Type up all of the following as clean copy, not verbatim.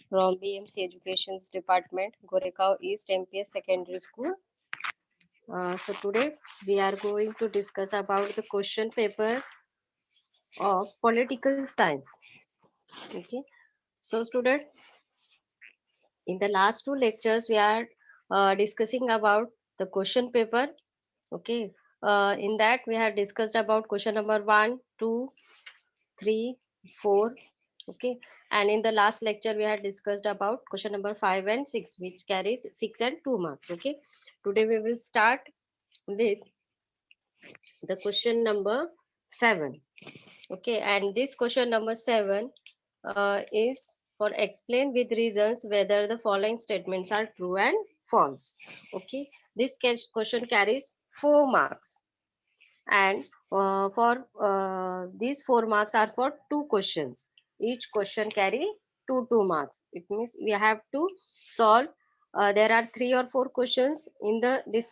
from BMC Education's Department, Goregaon East MPS Secondary School. So today we are going to discuss about the question paper of political science. Okay. So student, in the last two lectures we are discussing about the question paper. Okay. In that we have discussed about question number 1, 2, 3, 4. Okay. And in the last lecture, we had discussed about question number 5 and 6, which carries 6 and 2 marks. Okay. Today we will start with the question number 7. Okay. And this question number 7 is for explain with reasons whether the following statements are true and false. Okay. This question carries 4 marks. And for these 4 marks are for 2 questions. Each question carry 2 marks. It means we have to solve. There are 3 or 4 questions in the this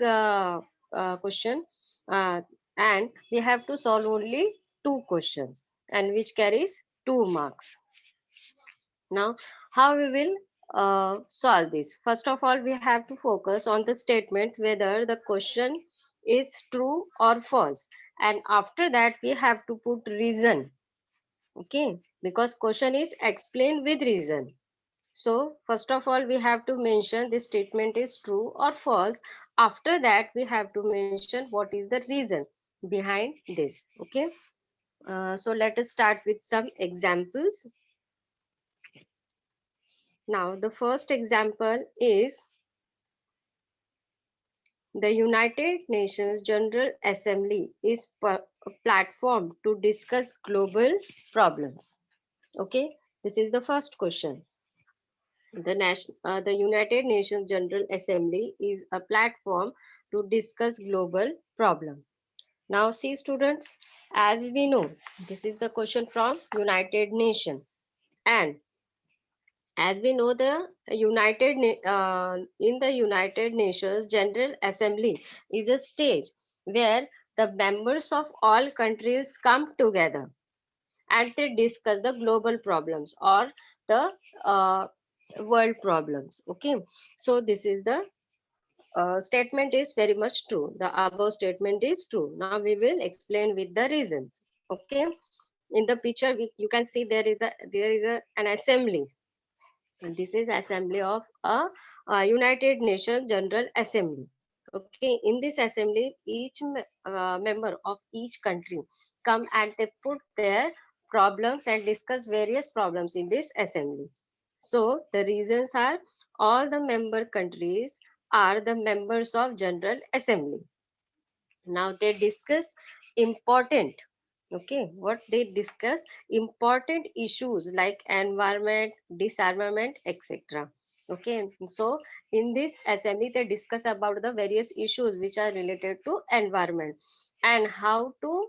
question, uh, and we have to solve only 2 questions, and which carries 2 marks. Now, how we will solve this? First of all, we have to focus on the statement whether the question is true or false. And after that, we have to put reason. Okay, because question is explained with reason. So, first of all, we have to mention this statement is true or false. After that, we have to mention what is the reason behind this. Okay, so let us start with some examples. Now, the first example is the United Nations General Assembly is a platform to discuss global problems. Okay, this is the first question. The United Nations General Assembly is a platform to discuss global problem. Now, see students, as we know, this is the question from United Nations, and as we know, the in the United Nations General Assembly is a stage where the members of all countries come together and they discuss the global problems or the uh, world problems. Okay, so this is the statement is very much true. The above statement is true. Now we will explain with the reasons. Okay, in the picture you can see there is an assembly. And this is assembly of a United Nations General Assembly. Okay, in this assembly, each member of each country come and they put their problems and discuss various problems in this assembly. So the reasons are all the member countries are the members of General Assembly. Now they discuss important, okay, what they discuss important issues like environment, disarmament, etc. Okay, so in this assembly they discuss about the various issues which are related to environment and how to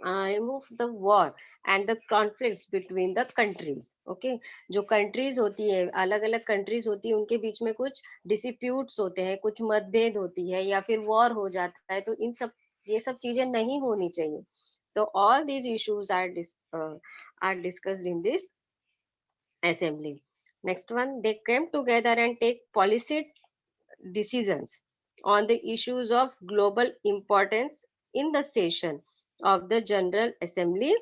remove the war and the conflicts between the countries. Okay, जो countries होती है, अलग अलग countries होती है, उनके बीच में कुछ disputes होते हैं, कुछ मतभेद होती है या फिर war हो जाता है, तो इन सब ये सब चीजें नहीं होनी चाहिए. So all these issues are discussed in this assembly. Next one, they came together and take policy decisions on the issues of global importance in the session of the General Assembly,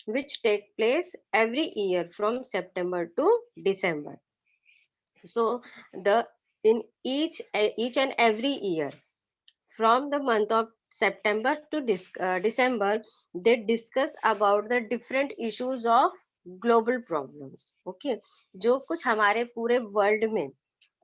which take place every year from September to December. So the in each and every year from the month of September to December, they discuss about the different issues of global problems. Okay, जो कुछ हमारे पूरे world में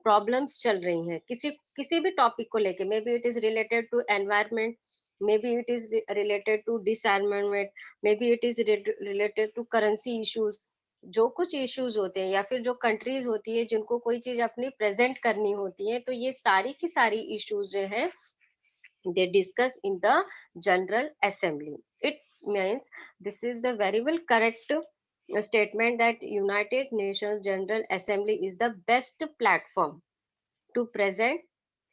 problems चल रही हैं किसी किसी भी टॉपिक को लेके, maybe it is related to environment, maybe it is related to disarmament, maybe it is related to currency issues. जो कुछ इश्यूज होते हैं या फिर जो कंट्रीज होती है जिनको कोई चीज अपनी प्रेजेंट करनी होती है, तो ये सारी की सारी इश्यूज जो है they discuss in the General Assembly. It means this is the very well correct statement that United Nations General Assembly is the best platform to present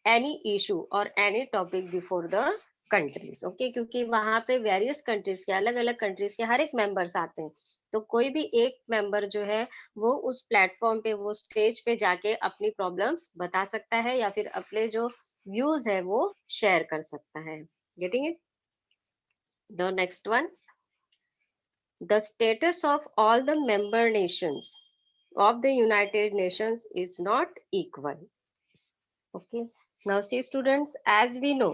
any issue or any topic before the countries. Okay, क्योंकि वहां पे various countries के अलग अलग countries के हर एक members आते हैं, तो कोई भी एक मेंबर जो है वो उस प्लेटफॉर्म पे, वो स्टेज पे जाके अपनी प्रॉब्लम्स बता सकता है या फिर अपने जो व्यूज है वो शेयर कर सकता है। Getting it? The next one, the status of all the member Nations of the United Nations is not equal. Okay. Now see students, as we know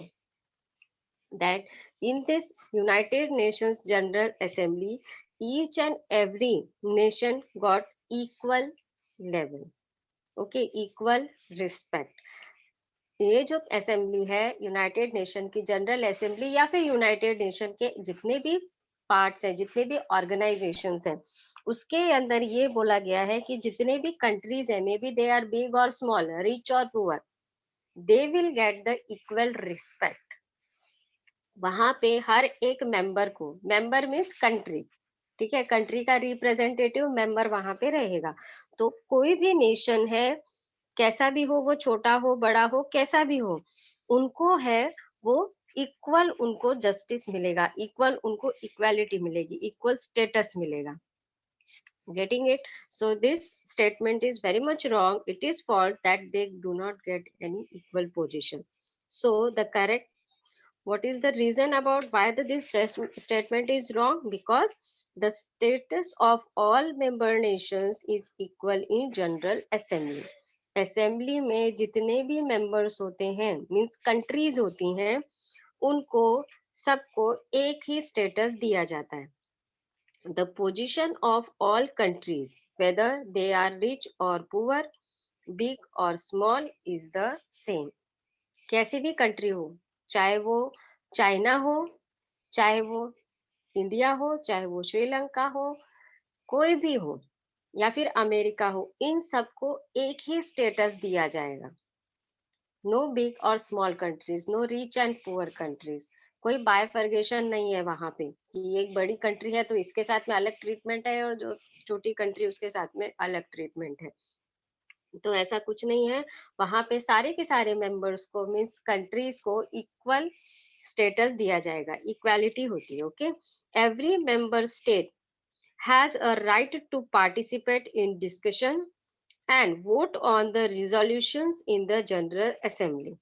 that in this United Nations General Assembly, each and every nation got equal level. Okay, equal respect. ये जो assembly है United nation की general assembly या फिर United Nation के जितने भी parts हैं, जितने भी ऑर्गेनाइजेशंस हैं, उसके अंदर ये बोला गया है कि जितने भी कंट्रीज हैं, maybe they are big और स्मॉल, रिच और poor, they will get the equal respect. वहां पे हर एक मेंबर को, मेंबर मीन्स कंट्री, ठीक है, कंट्री का रिप्रेजेंटेटिव मेंबर वहां पे रहेगा। तो कोई भी नेशन है, कैसा भी हो, वो छोटा हो बड़ा हो कैसा भी हो, उनको है वो इक्वल, उनको जस्टिस मिलेगा, इक्वल उनको इक्वालिटी मिलेगी, इक्वल स्टेटस मिलेगा। Getting it? So this statement is very much wrong. It is false that they do not get any equal position. So the correct, what is the reason about why this statement is wrong? Because the status of all member nations is equal in General Assembly. Assembly में जितने भी members होते हैं, means countries होती हैं, उनको सबको एक ही स्टेटस दिया जाता है। The position of all countries, whether they are rich or poor, big or small, is the same. कैसी भी कंट्री हो, चाहे वो चाइना हो, चाहे वो इंडिया हो, चाहे वो श्रीलंका हो, कोई भी हो, या फिर अमेरिका हो, इन सबको एक ही स्टेटस दिया जाएगा। नो बिग और small countries, no rich and poor countries, कोई बायफर्गेशन नहीं है वहां पे कि एक बड़ी कंट्री है तो इसके साथ में अलग ट्रीटमेंट है और जो छोटी कंट्री उसके साथ में अलग ट्रीटमेंट है। तो ऐसा कुछ नहीं है। वहां पे सारे के सारे मेंबर्स को, मीन्स कंट्रीज को इक्वल स्टेटस दिया जाएगा, इक्वालिटी होती है। Okay, every member state has a right to participate in discussion and vote on the resolutions in the General Assembly.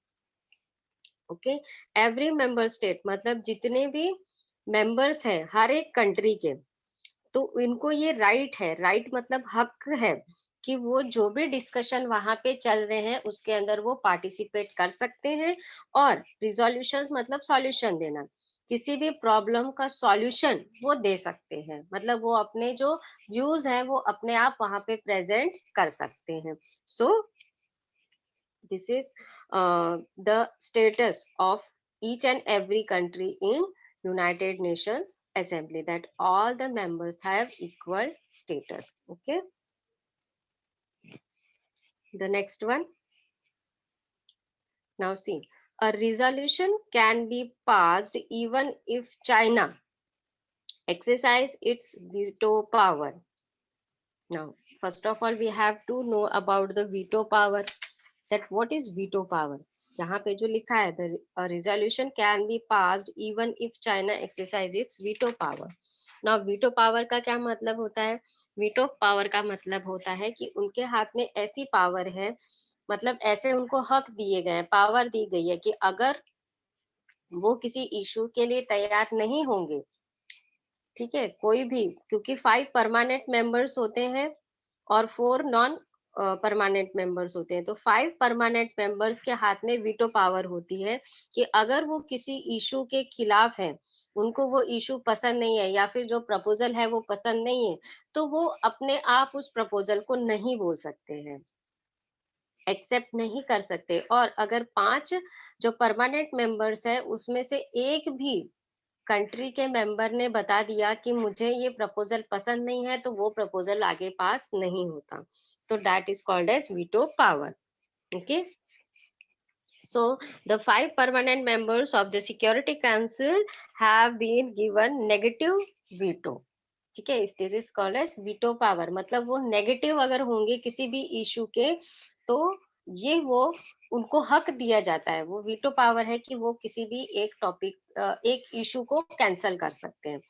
Okay, every member state मतलब जितने भी members हैं हर एक कंट्री के, तो इनको ये राइट है, राइट मतलब हक है कि वो जो भी डिस्कशन वहां पे चल रहे हैं उसके अंदर वो पार्टिसिपेट कर सकते हैं, और रिजोल्यूशंस मतलब सॉल्यूशन देना, किसी भी प्रॉब्लम का सॉल्यूशन वो दे सकते हैं, मतलब वो अपने जो व्यूज हैं वो अपने आप वहां पे प्रेजेंट कर सकते हैं। सो this is the status of each and every country in United Nations Assembly, that all the members have equal status. Okay, the next one. Now see, a resolution can be passed even if China exercise its veto power. Now, first of all, we have to know about the veto power. That what is veto power? यहाँ पे जो लिखा है, the resolution can be passed even if China exercise its veto power. Now veto power का क्या मतलब होता है? veto power का मतलब होता है कि उनके हाथ में ऐसी पावर है, मतलब ऐसे उनको हक दिए गए हैं, पावर दी गई है कि अगर वो किसी इशू के लिए तैयार नहीं होंगे, ठीक है, कोई भी, क्योंकि 5 परमानेंट मेंबर्स होते हैं और 4 नॉन परमानेंट मेंबर्स होते हैं, तो 5 परमानेंट मेंबर्स के हाथ में वीटो पावर होती है कि अगर वो किसी इशू के खिलाफ है, उनको वो इशू पसंद नहीं है या फिर जो प्रपोजल है वो पसंद नहीं है, तो वो अपने आप उस प्रपोजल को नहीं बोल सकते हैं, एक्सेप्ट नहीं कर सकते। और अगर 5 जो परमानेंट मेंबर्स है उसमें से एक भी कंट्री के मेंबर ने बता दिया कि मुझे ये प्रपोजल पसंद नहीं है, तो वो प्रपोजल आगे पास नहीं होता, तो that is called as veto power. Okay, so the 5 permanent members of the security council have been given negative veto. ठीक है, this is called as veto power, मतलब वो नेगेटिव अगर होंगे किसी भी इशू के, तो ये वो उनको हक दिया जाता है, वो वीटो पावर है कि वो किसी भी एक टॉपिक, एक इशू को कैंसल कर सकते हैं।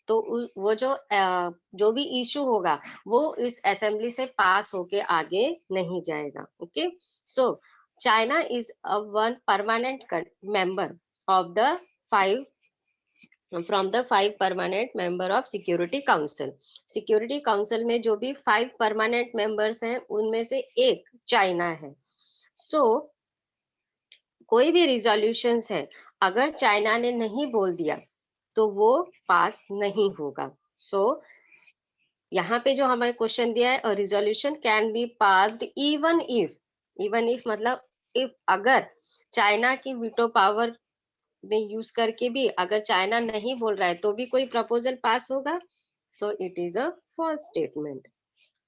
तो वो जो भी इशू होगा वो इस असेंबली से पास होके आगे नहीं जाएगा. Okay, so China is a one permanent member of the five from the 5 permanent member of security council. Security council में जो भी 5 परमानेंट मेंबर्स हैं उनमें से एक चाइना है. सो कोई भी रिजोल्यूशंस है, अगर चाइना ने नहीं बोल दिया तो वो पास नहीं होगा. सो यहाँ पे जो हमें क्वेश्चन दिया है, resolution can be passed even if मतलब इफ अगर चाइना की वीटो पावर ने यूज करके भी अगर चाइना नहीं बोल रहा है तो भी कोई प्रपोजल पास होगा. So it is a false statement.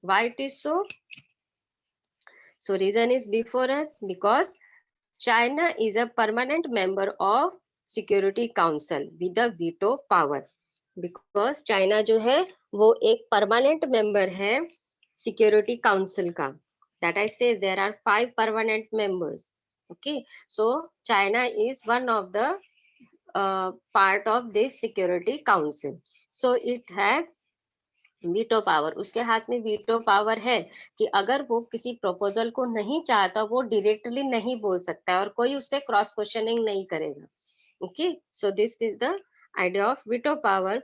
Why it is so? So reason is before us, because China is a permanent member of Security Council with a veto power. Because China जो है वो एक permanent member है Security Council का. That I say there are 5 permanent members. Okay, so China is one of the part of this Security Council. So it has veto power. उसके हाथ में veto power है कि अगर वो किसी प्रपोजल को नहीं चाहता वो डायरेक्टली नहीं बोल सकता है और कोई उससे क्रॉस क्वेश्चनिंग नहीं करेगा. Okay, so this is the idea of veto power.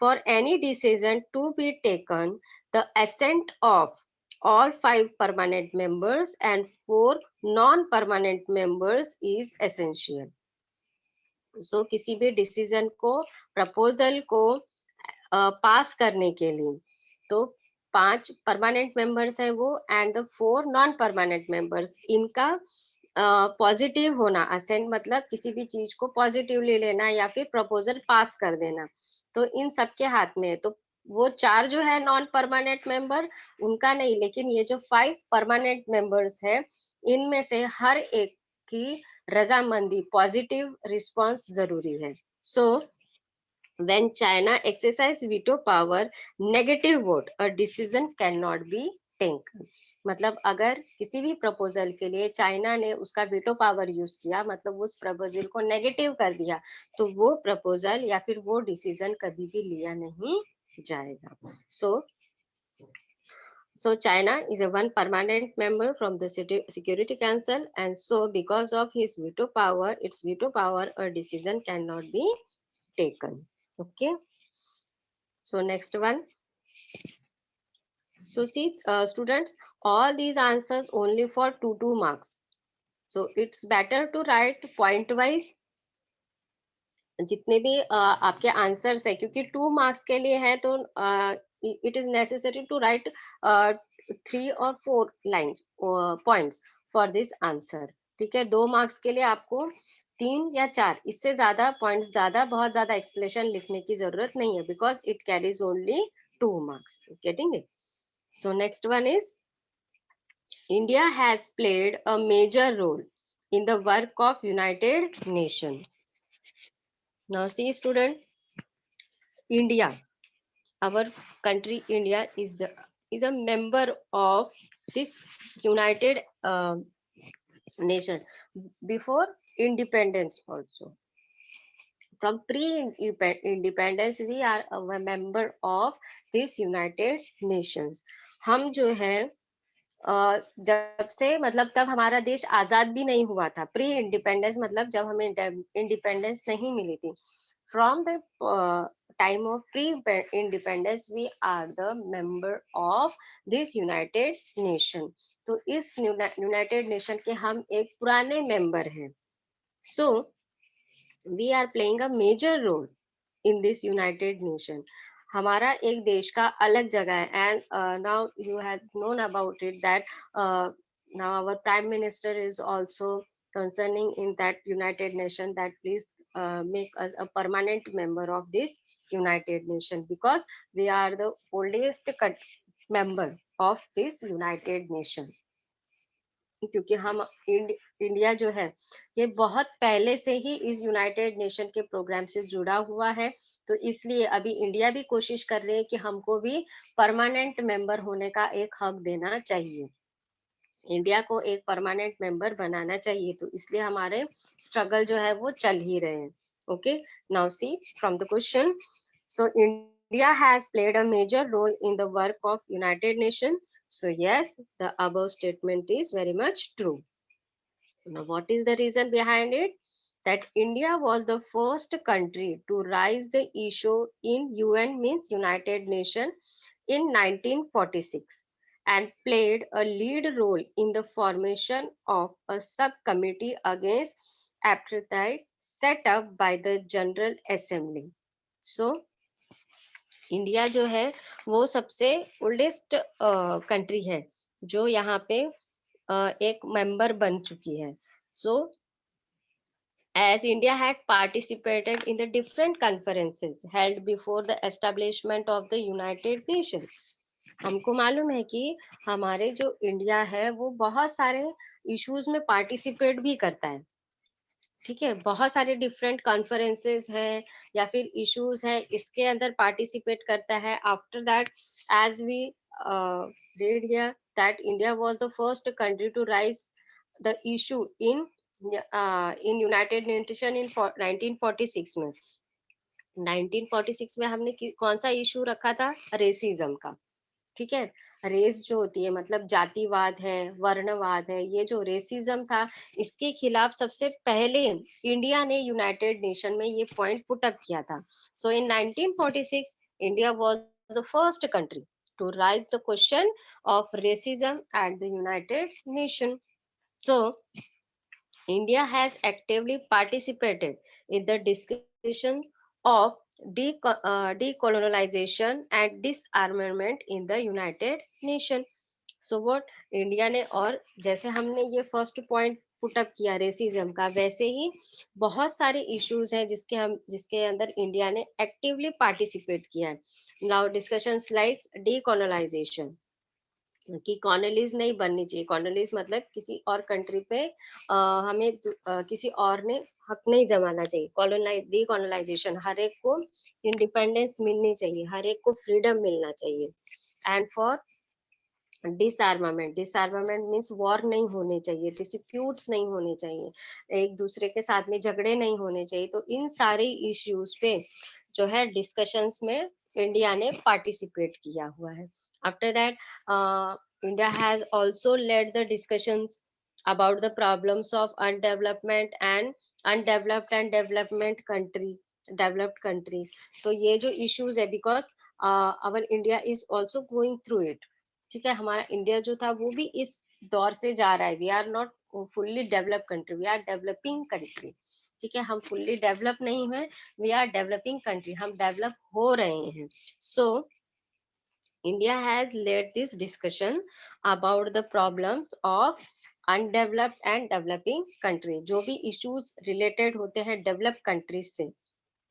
For any decision to be taken, the assent of all 5 permanent members and 4 non-permanent members is essential. So किसी भी डिसीजन को प्रपोजल को पास करने के लिए तो 5 परमानेंट मेंबर्स हैं वो and the 4 non permanent members, इनका पॉजिटिव होना, असेंट मतलब किसी भी चीज को पॉजिटिवली लेना या फिर प्रपोजल पास कर देना, तो इन सबके हाथ में है. तो वो 4 जो है नॉन परमानेंट मेंबर उनका नहीं, लेकिन ये जो 5 परमानेंट मेंबर्स है इनमें से हर एक की रजामंदी, पॉजिटिव रिस्पॉन्स जरूरी है. सो when China exercise veto power, negative vote, a decision cannot be taken. मतलब अगर किसी भी प्रपोजल के लिए चाइना ने उसका वीटो पावर यूज किया, मतलब उस प्रपोजल को नेगेटिव कर दिया, तो वो प्रपोजल या फिर वो डिसीजन कभी भी लिया नहीं जाएगा. So China is a one permanent member from the Security Council, and so because of his veto power, its veto power, a decision cannot be taken. Okay. So next one. So see, students, all these answers only for 2 marks. So it's better to write point wise जितने भी आपके answers है, क्योंकि 2 marks के लिए है तो it is necessary to write 3 और 4 lines points for this answer. ठीक है, 2 मार्क्स के लिए आपको 3 या 4, इससे ज्यादा पॉइंट्स, बहुत ज्यादा एक्सप्लेनेशन लिखने की जरूरत नहीं है, because it carries only 2 marks. Getting it? So next one is India has played a major role in the work of United Nations. Now see student, India, our country India is a member of this United Nation before independence also. From pre-independence we are a member of this United Nations. हम जो है जब से, मतलब तब हमारा देश आजाद भी नहीं हुआ था. प्री इंडिपेंडेंस मतलब जब हमें इंडिपेंडेंस नहीं मिली थी. From the time of pre independence we are the member of this United Nation. तो इस यूनाइटेड नेशन के हम एक पुराने मेंबर हैं. So we are playing a major role in this United Nation. हमारा एक देश का अलग जगह है. And now you have known about it that now our prime minister is also concerning in that United Nation that please make us a permanent member of this United Nation, because we are the oldest member of this United Nation. क्योंकि हम India जो है ये बहुत पहले से ही इस United Nation के प्रोग्राम से जुड़ा हुआ है, तो इसलिए अभी इंडिया भी कोशिश कर रहे हैं कि हमको भी परमानेंट मेंबर होने का एक हक देना चाहिए. इंडिया को एक परमानेंट मेंबर बनाना चाहिए, तो इसलिए हमारे स्ट्रगल जो है वो चल ही रहे हैं. Okay, now C from the question. So India has played a major role in the work of United Nations. So yes, the above statement is very much true. Now, what is the reason behind it? That India was the first country to raise the issue in UN, means United Nations, in 1946 and played a lead role in the formation of a subcommittee against apartheid set up by the General Assembly. So India जो है वो सबसे oldest country है जो यहाँ पे एक member बन चुकी है. सो as India had participated in the different conferences held before the establishment of the United Nations, हमको मालूम है कि हमारे जो इंडिया है वो बहुत सारे इश्यूज में पार्टिसिपेट भी करता है. ठीक है, बहुत सारे डिफरेंट कॉन्फ्रेंसेस है या फिर इश्यूज है, इसके अंदर पार्टिसिपेट करता है. After that, as we read here that India was the first country to raise the issue in United Nations in 1946 में. 1946 में हमने कौन सा इशू रखा था? रेसिज्म का. ठीक है, रेस जो होती है मतलब जातिवाद है, वर्णवाद है, ये जो रेसिज्म था इसके खिलाफ सबसे पहले इंडिया ने यूनाइटेड नेशन में ये पॉइंट पुट अप किया था. So in 1946 India was the first country to raise the question of racism at the United Nation. So India has actively participated in the discussion of decolonization and disarmament in the United Nations. So what India ने, और जैसे हमने ये first point put up किया racism का, वैसे ही बहुत सारे इश्यूज हैं जिसके अंदर इंडिया ने एक्टिवली पार्टिसिपेट किया है. नाउ डिस्कशन लाइक डीकोलोनाइजेशन, कि कॉलोनीज नहीं बननी चाहिए. कॉलोनीज मतलब किसी और कंट्री पे हमें किसी और ने हक नहीं जमाना चाहिए. डीकोलोनाइजेशन, हर एक को इंडिपेंडेंस मिलनी चाहिए, हर एक को फ्रीडम मिलना चाहिए. एंड फॉर डिसआर्मामेंट मीन्स वॉर नहीं होने चाहिए, डिस्प्यूट्स नहीं होने चाहिए, एक दूसरे के साथ में झगड़े नहीं होने चाहिए. तो इन सारे इश्यूज पे जो है डिस्कशंस में इंडिया ने पार्टिसिपेट किया हुआ है. After that India has also led the discussions about the problems of undeveloped and development country, developed country. तो ये जो issues है, because our India is also going through it. ठीक है, हमारा इंडिया जो था वो भी इस दौर से जा रहा है. We are not fully develop country, we are developing country. ठीक है, हम फुल्ली डेवलप नहीं हुए, वी आर डेवलपिंग कंट्री, हम डेवलप हो रहे हैं. So India has led this discussion about the problems of undeveloped and developing country. जो भी इश्यूज रिलेटेड होते हैं डेवलप कंट्रीज से,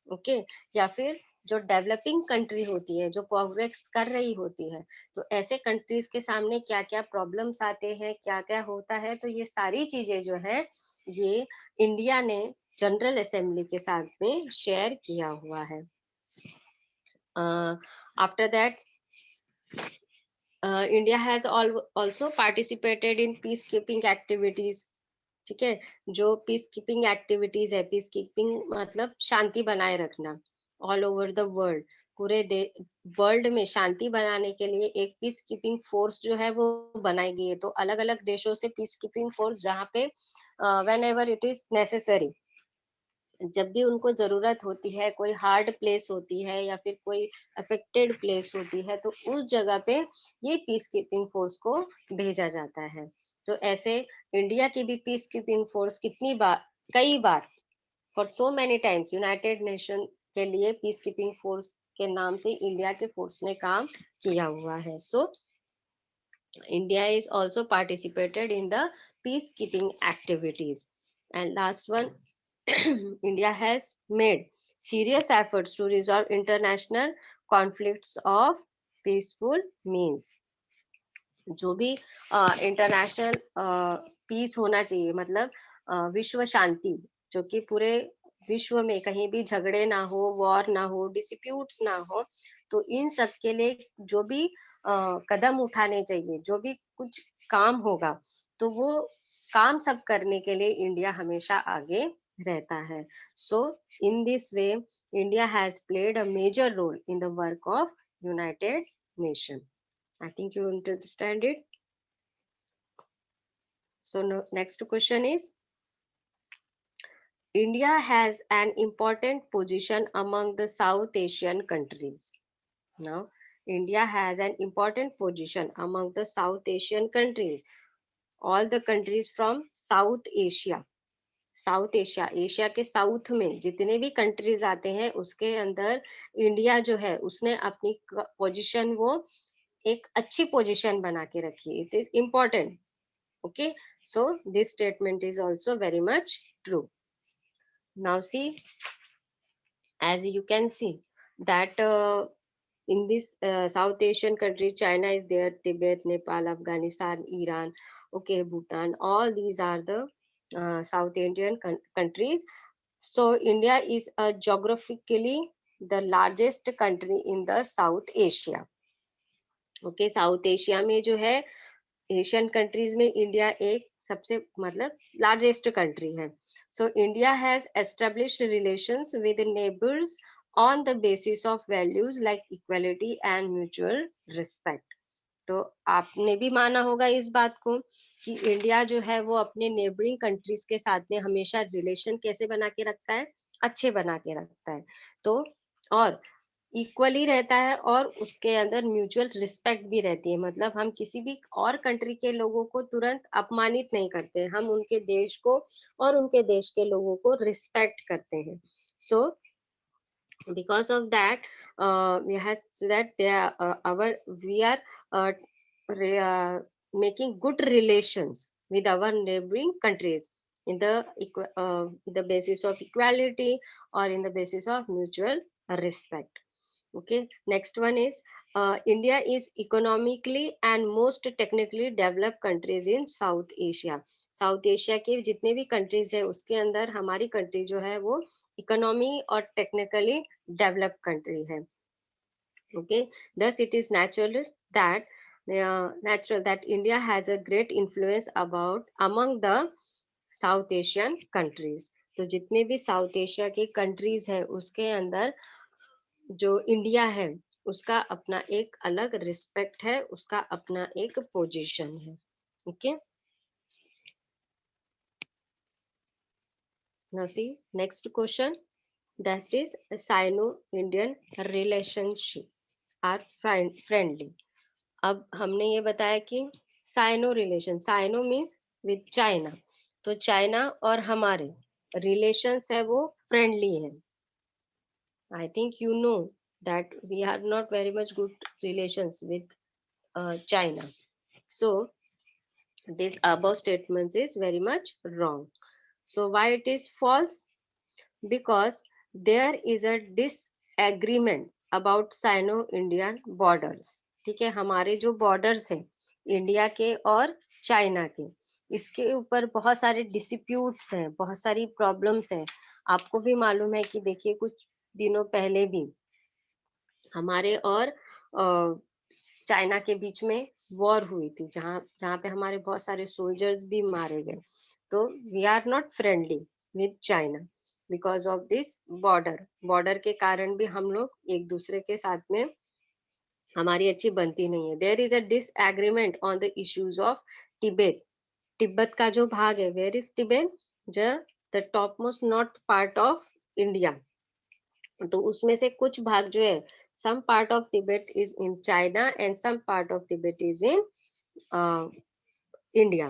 ओके, या फिर जो डेवलपिंग कंट्री होती है, जो प्रोग्रेस कर रही होती है, तो ऐसे कंट्रीज के सामने क्या क्या प्रॉब्लम्स आते हैं, क्या क्या होता है, तो ये सारी चीजें जो है ये इंडिया ने जनरल असेंबली के साथ में शेयर किया हुआ है. After that India has also participated in peace keeping activities. ठीक है, जो पीस कीपिंग एक्टिविटीज है, पीस कीपिंग मतलब शांति बनाए रखना ऑल ओवर द वर्ल्ड, पूरे वर्ल्ड में शांति बनाने के लिए एक पीस कीपिंग फोर्स जो है वो बनाई गई है. तो अलग अलग देशों से पीस कीपिंग फोर्स जहाँ पे when ever it is necessary, जब भी उनको जरूरत होती है, कोई हार्ड प्लेस होती है या फिर कोई अफेक्टेड प्लेस होती है, तो उस जगह पे ये पीस कीपिंग फोर्स को भेजा जाता है. तो ऐसे इंडिया की भी पीस कीपिंग फोर्स कितनी बार, कई बार, for so many times United Nation के लिए पीस कीपिंग फोर्स के नाम से इंडिया के फोर्स ने काम किया हुआ है. सो India is also participated in the peace keeping activities. And last one, India has made serious efforts to resolve international conflicts of peaceful means. जो भी इंटरनेशनल पीस होना चाहिए, मतलब विश्व शांति, जो कि पूरे विश्व में कहीं भी झगड़े ना हो, वॉर ना हो, डिस्प्यूट्स ना हो, तो इन सब के लिए जो भी कदम उठाने चाहिए, जो भी कुछ काम होगा, तो वो काम सब करने के लिए इंडिया हमेशा आगे रहता है. So in this way India has played a major role in the work of United Nations. I think you understand it. So next question is, India has an important position among the South Asian countries. Now, India has an important position among the South Asian countries. All the countries from South Asia. South Asia, Asia के south में जितने भी countries आते हैं उसके अंदर India जो है उसने अपनी पोजीशन वो एक अच्छी पोजीशन बना के रखी. It is important. Okay, so this statement is also very much true. Now C, as you can see that in this South Asian countries, China is there, Tibet, Nepal, Afghanistan, Iran, okay, Bhutan, all these are the South Asian countries. So India is geographically the largest country in the South Asia. Okay, South Asia में जो है Asian countries में India एक सबसे मतलब largest country है. सो India has established relations with neighbours on the basis of values like equality and mutual respect. तो आपने भी माना होगा इस बात को कि इंडिया जो है वो अपने नेबरिंग कंट्रीज के साथ में हमेशा रिलेशन कैसे बना के रखता है, अच्छे बना के रखता है. तो और इक्वली रहता है और उसके अंदर म्यूचुअल रिस्पेक्ट भी रहती है. मतलब हम किसी भी और कंट्री के लोगों को तुरंत अपमानित नहीं करते, हम उनके देश को और उनके देश के लोगों को रिस्पेक्ट करते हैं. सो because of that we have that they are our we are uh, making good relations with our neighboring countries in the basis of equality or in the basis of mutual respect. Okay, next one is India is economically and most technically developed countries in South Asia. South Asia के जितने भी countries है उसके अंदर हमारी country जो है वो इकोनॉमी और टेक्निकली डेवलप्ड कंट्री है. Okay, thus it is that natural that India has a great influence about among the South Asian countries. तो जितने भी साउथ एशिया के कंट्रीज है उसके अंदर जो इंडिया है उसका अपना एक अलग रिस्पेक्ट है, उसका अपना एक पोजीशन है. Okay, now see next question, that is Sino Indian relationship are friendly. अब हमने ये बताया कि Sino relation, Sino means with China, तो चाइना और हमारे रिलेशंस है वो फ्रेंडली है. I think you know that we have not very much good relations with China. So this above statements is very much wrong. So why it is false? Because there is a disagreement about Sino-Indian borders. ठीक है, हमारे जो borders हैं India के और China के, इसके ऊपर बहुत सारे डिस्प्यूट्स हैं, बहुत सारी प्रॉब्लम्स हैं. आपको भी मालूम है कि देखिए कुछ दिनों पहले भी हमारे और चाइना के बीच में वॉर हुई थी, जहां जहां पे हमारे बहुत सारे सोल्जर्स भी मारे गए. तो we are not friendly with China because of this border. Border के कारण भी हम लोग एक दूसरे के साथ में हमारी अच्छी बनती नहीं है. There is a disagreement on the issues of Tibet. Tibet का जो भाग है, where is Tibet, the top most north part of India. तो उसमें से कुछ भाग जो है, some part of Tibet is in China and some part of Tibet is in India.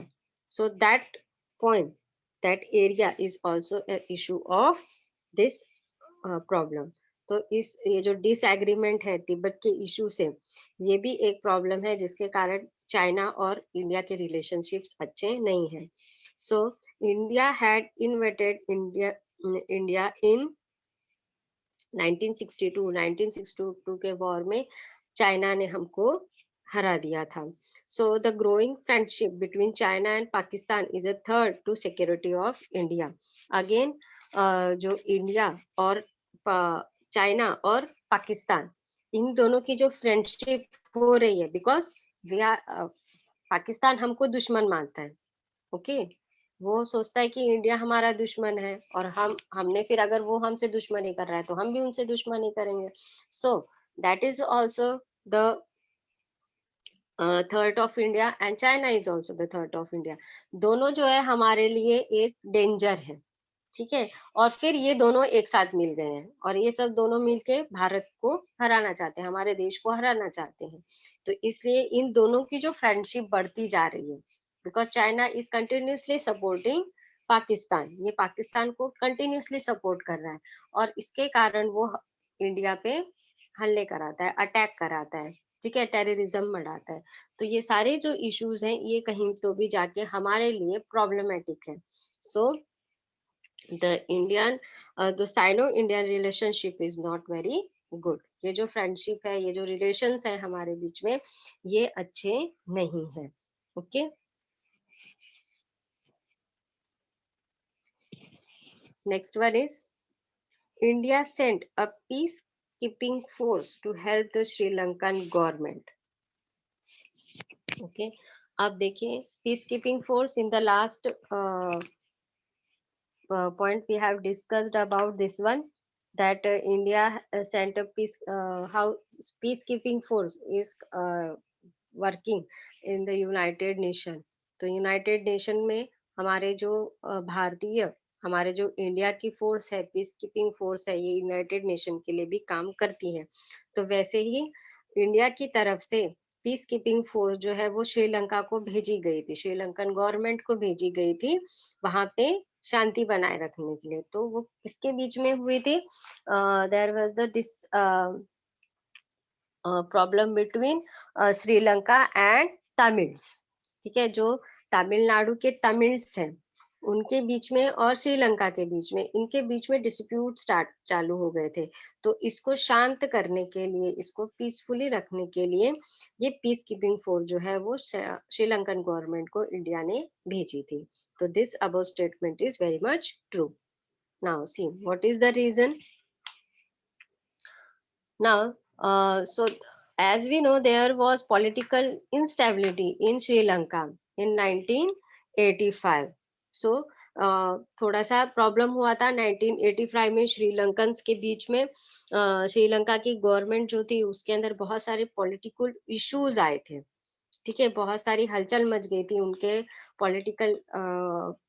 So that point, that area is also an issue of this problem. तो इस ये जो डिसएग्रीमेंट है तिब्बत के इशू से, ये भी एक प्रॉब्लम है जिसके कारण चाइना और इंडिया के रिलेशनशिप्स अच्छे नहीं हैं. So India had inverted India in 1962 के वॉर में चाइना ने हमको हरा दिया था. So the growing friendship between China and Pakistan is a threat to security of India. Again जो इंडिया और चाइना और पाकिस्तान, इन दोनों की जो फ्रेंडशिप हो रही है, बिकॉज वी आर पाकिस्तान हमको दुश्मन मानता है. ओके, वो सोचता है कि इंडिया हमारा दुश्मन है, और हमने फिर अगर वो हमसे दुश्मनी कर रहा है तो हम भी उनसे दुश्मनी करेंगे। सो that is also the third of India, and China is also the third of India. दोनों जो है हमारे लिए एक डेंजर है, ठीक है। और फिर ये दोनों एक साथ मिल गए हैं, और ये सब दोनों मिलके भारत को हराना चाहते हैं, हमारे देश को हराना चाहते हैं। तो इसलिए इन दोनों की जो फ्रेंडशिप बढ़ती जा रही है, because China is continuously supporting Pakistan, ये पाकिस्तान को कंटिन्यूअसली सपोर्ट कर रहा है, और इसके कारण वो इंडिया पे हमले कराता है, अटैक कराता है, ठीक है, टेररिज्म बढ़ाता है। तो ये सारे जो इश्यूज हैं, ये कहीं तो भी जाके हमारे लिए प्रॉब्लमेटिक है। So the Sino Indian relationship is not very good. ये जो फ्रेंडशिप है, ये जो रिलेशंस है हमारे बीच में, ये अच्छे नहीं है। Okay, next one is India sent a peace keeping force to help the Sri Lankan government. Okay, अब देखिए, peace keeping force in the last point we have discussed about this one, that India sent a how peacekeeping force is working in the United Nation। तो United nation में हमारे जो भारतीय, हमारे जो India की फोर्स है, पीस कीपिंग फोर्स है, ये यूनाइटेड नेशन के लिए भी काम करती है। तो वैसे ही इंडिया की तरफ से पीस कीपिंग फोर्स जो है वो श्रीलंका को भेजी गई थी, श्रीलंकन गवर्नमेंट को भेजी गई थी वहां पे शांति बनाए रखने के लिए। तो वो किसके बीच में हुई थी? There was the this problem between Sri Lanka and Tamils, ठीक है, जो तमिलनाडु के तमिल्स हैं उनके बीच में और श्रीलंका के बीच में, इनके बीच में डिस्प्यूट स्टार्ट चालू हो गए थे। तो इसको शांत करने के लिए, इसको पीसफुली रखने के लिए ये पीस कीपिंग फोर्स जो है वो श्रीलंकन गवर्नमेंट को इंडिया ने भेजी थी। तो this above statement is very much true. Now see what is the reason. Now, so as we know, there was political instability in Sri Lanka in 1985. So, थोड़ा सा प्रॉब्लम हुआ था 1985 में श्रीलंकन के बीच में। श्रीलंका की गवर्नमेंट जो थी उसके अंदर बहुत सारे पॉलिटिकल इश्यूज आए थे, ठीक है, बहुत सारी हलचल मच गई थी उनके पॉलिटिकल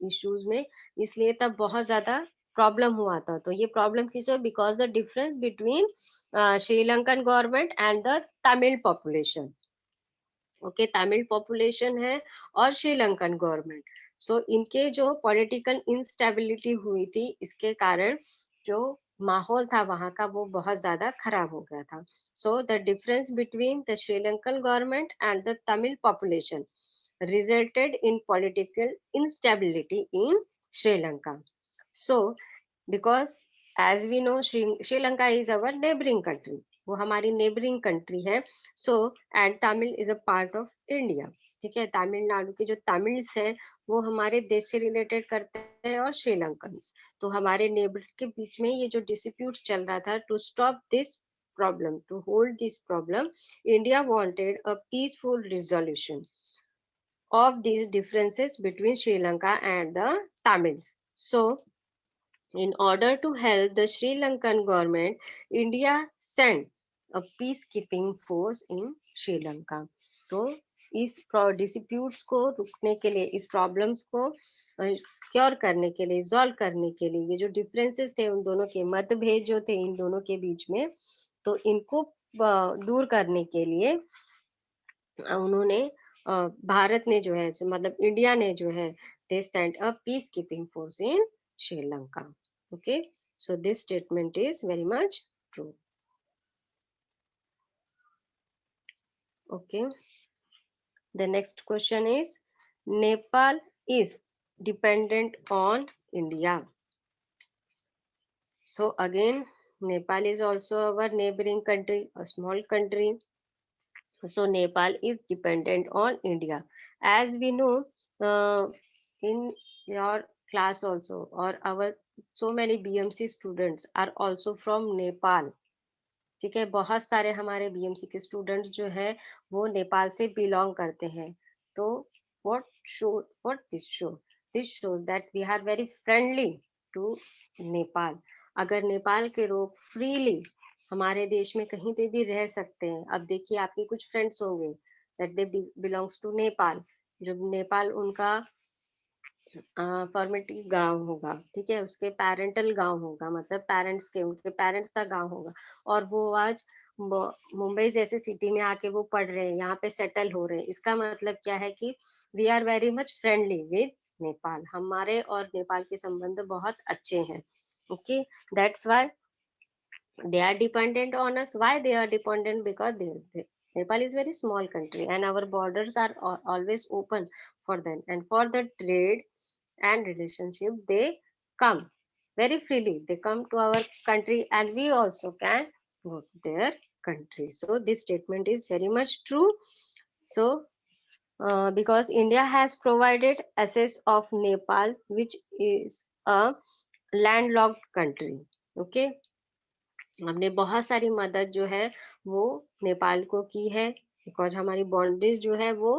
इश्यूज में। इसलिए तब बहुत ज्यादा प्रॉब्लम हुआ था। तो ये प्रॉब्लम किस हुआ? Because the difference between Sri Lankan government and the Tamil population. Okay, Tamil population है और श्रीलंकन गवर्नमेंट। सो इनके जो पॉलिटिकल इंस्टेबिलिटी हुई थी, इसके कारण जो माहौल था वहां का वो बहुत ज्यादा खराब हो गया था। So the difference between the Sri Lankan government and the Tamil population resulted in political instability in Sri Lanka. So because as we know, Sri Lanka is our neighboring country, वो हमारी नेबरिंग कंट्री है। So and Tamil is a part of India, ठीक है, तमिलनाडु के जो Tamils हैं वो हमारे देश से रिलेटेड करते हैं, और श्रीलंकन। तो हमारे नेबर के बीच में ये जो डिस्प्यूट चल रहा था, to stop this problem, to hold this problem, India wanted a peaceful resolution of these differences between Sri Lanka and the Tamils. So, in order to help the Sri Lankan government, India sent a peacekeeping force in Sri Lanka. तो इस disputes को रुकने के लिए, इस problems को cure करने के लिए, सॉल्व करने के लिए, ये जो डिफरेंसेस थे उन दोनों के, मतभेद जो थे इन दोनों के बीच में, तो इनको दूर करने के लिए उन्होंने भारत ने जो है, मतलब इंडिया ने जो है, they sent a peace keeping force in Sri Lanka. Okay, so this statement is very much true. Okay, the next question is Nepal is dependent on India. So again, Nepal is also our neighboring country, a small country. So Nepal is dependent on India. As we know, in your class also, or our so many BMC students are also from Nepal. ठीक है, बहुत सारे हमारे BMC के students जो है वो नेपाल से बिलोंग करते हैं। तो what show what this show this shows that we are very friendly to Nepal. अगर नेपाल के लोग फ्रीली हमारे देश में कहीं पे भी रह सकते हैं, अब देखिए आपके कुछ फ्रेंड्स होंगे that they belongs to Nepal, जब नेपाल उनका फॉर्मेटिव गांव होगा, ठीक है, उसके पेरेंटल गांव होगा, मतलब पेरेंट्स के उनके पेरेंट्स का गांव होगा, और वो आज मुंबई जैसे सिटी में आके वो पढ़ रहे हैं, यहाँ पे सेटल हो रहे हैं, इसका मतलब क्या है कि we are very much friendly with Nepal, हमारे और नेपाल के संबंध बहुत अच्छे हैं। Okay, that's why they are dependent on us. Why they are dependent? Because Nepal is very small country and our borders are always open for them, and for the trade and relationship they come very freely, they come to our country and we also can go to their country. So this statement is very much true. So because India has provided access of Nepal, which is a landlocked country. Okay, हमने बहुत सारी मदद जो है वो नेपाल को की है, बिकॉज हमारी बाउंड्रीज जो है वो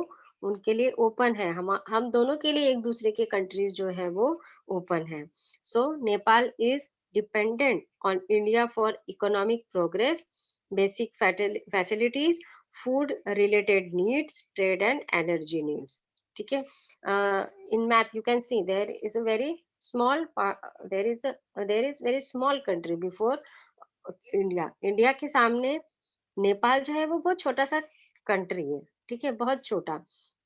उनके लिए ओपन है, हम दोनों के लिए एक दूसरे के कंट्रीज जो है वो ओपन है। So Nepal is dependent on India for economic progress, basic facilities, food related needs, trade and energy needs. ठीक है, in map you can see there is a very small part, there is very small country before India के सामने नेपाल जो है वो बहुत छोटा सा कंट्री है, ठीक है, बहुत छोटा।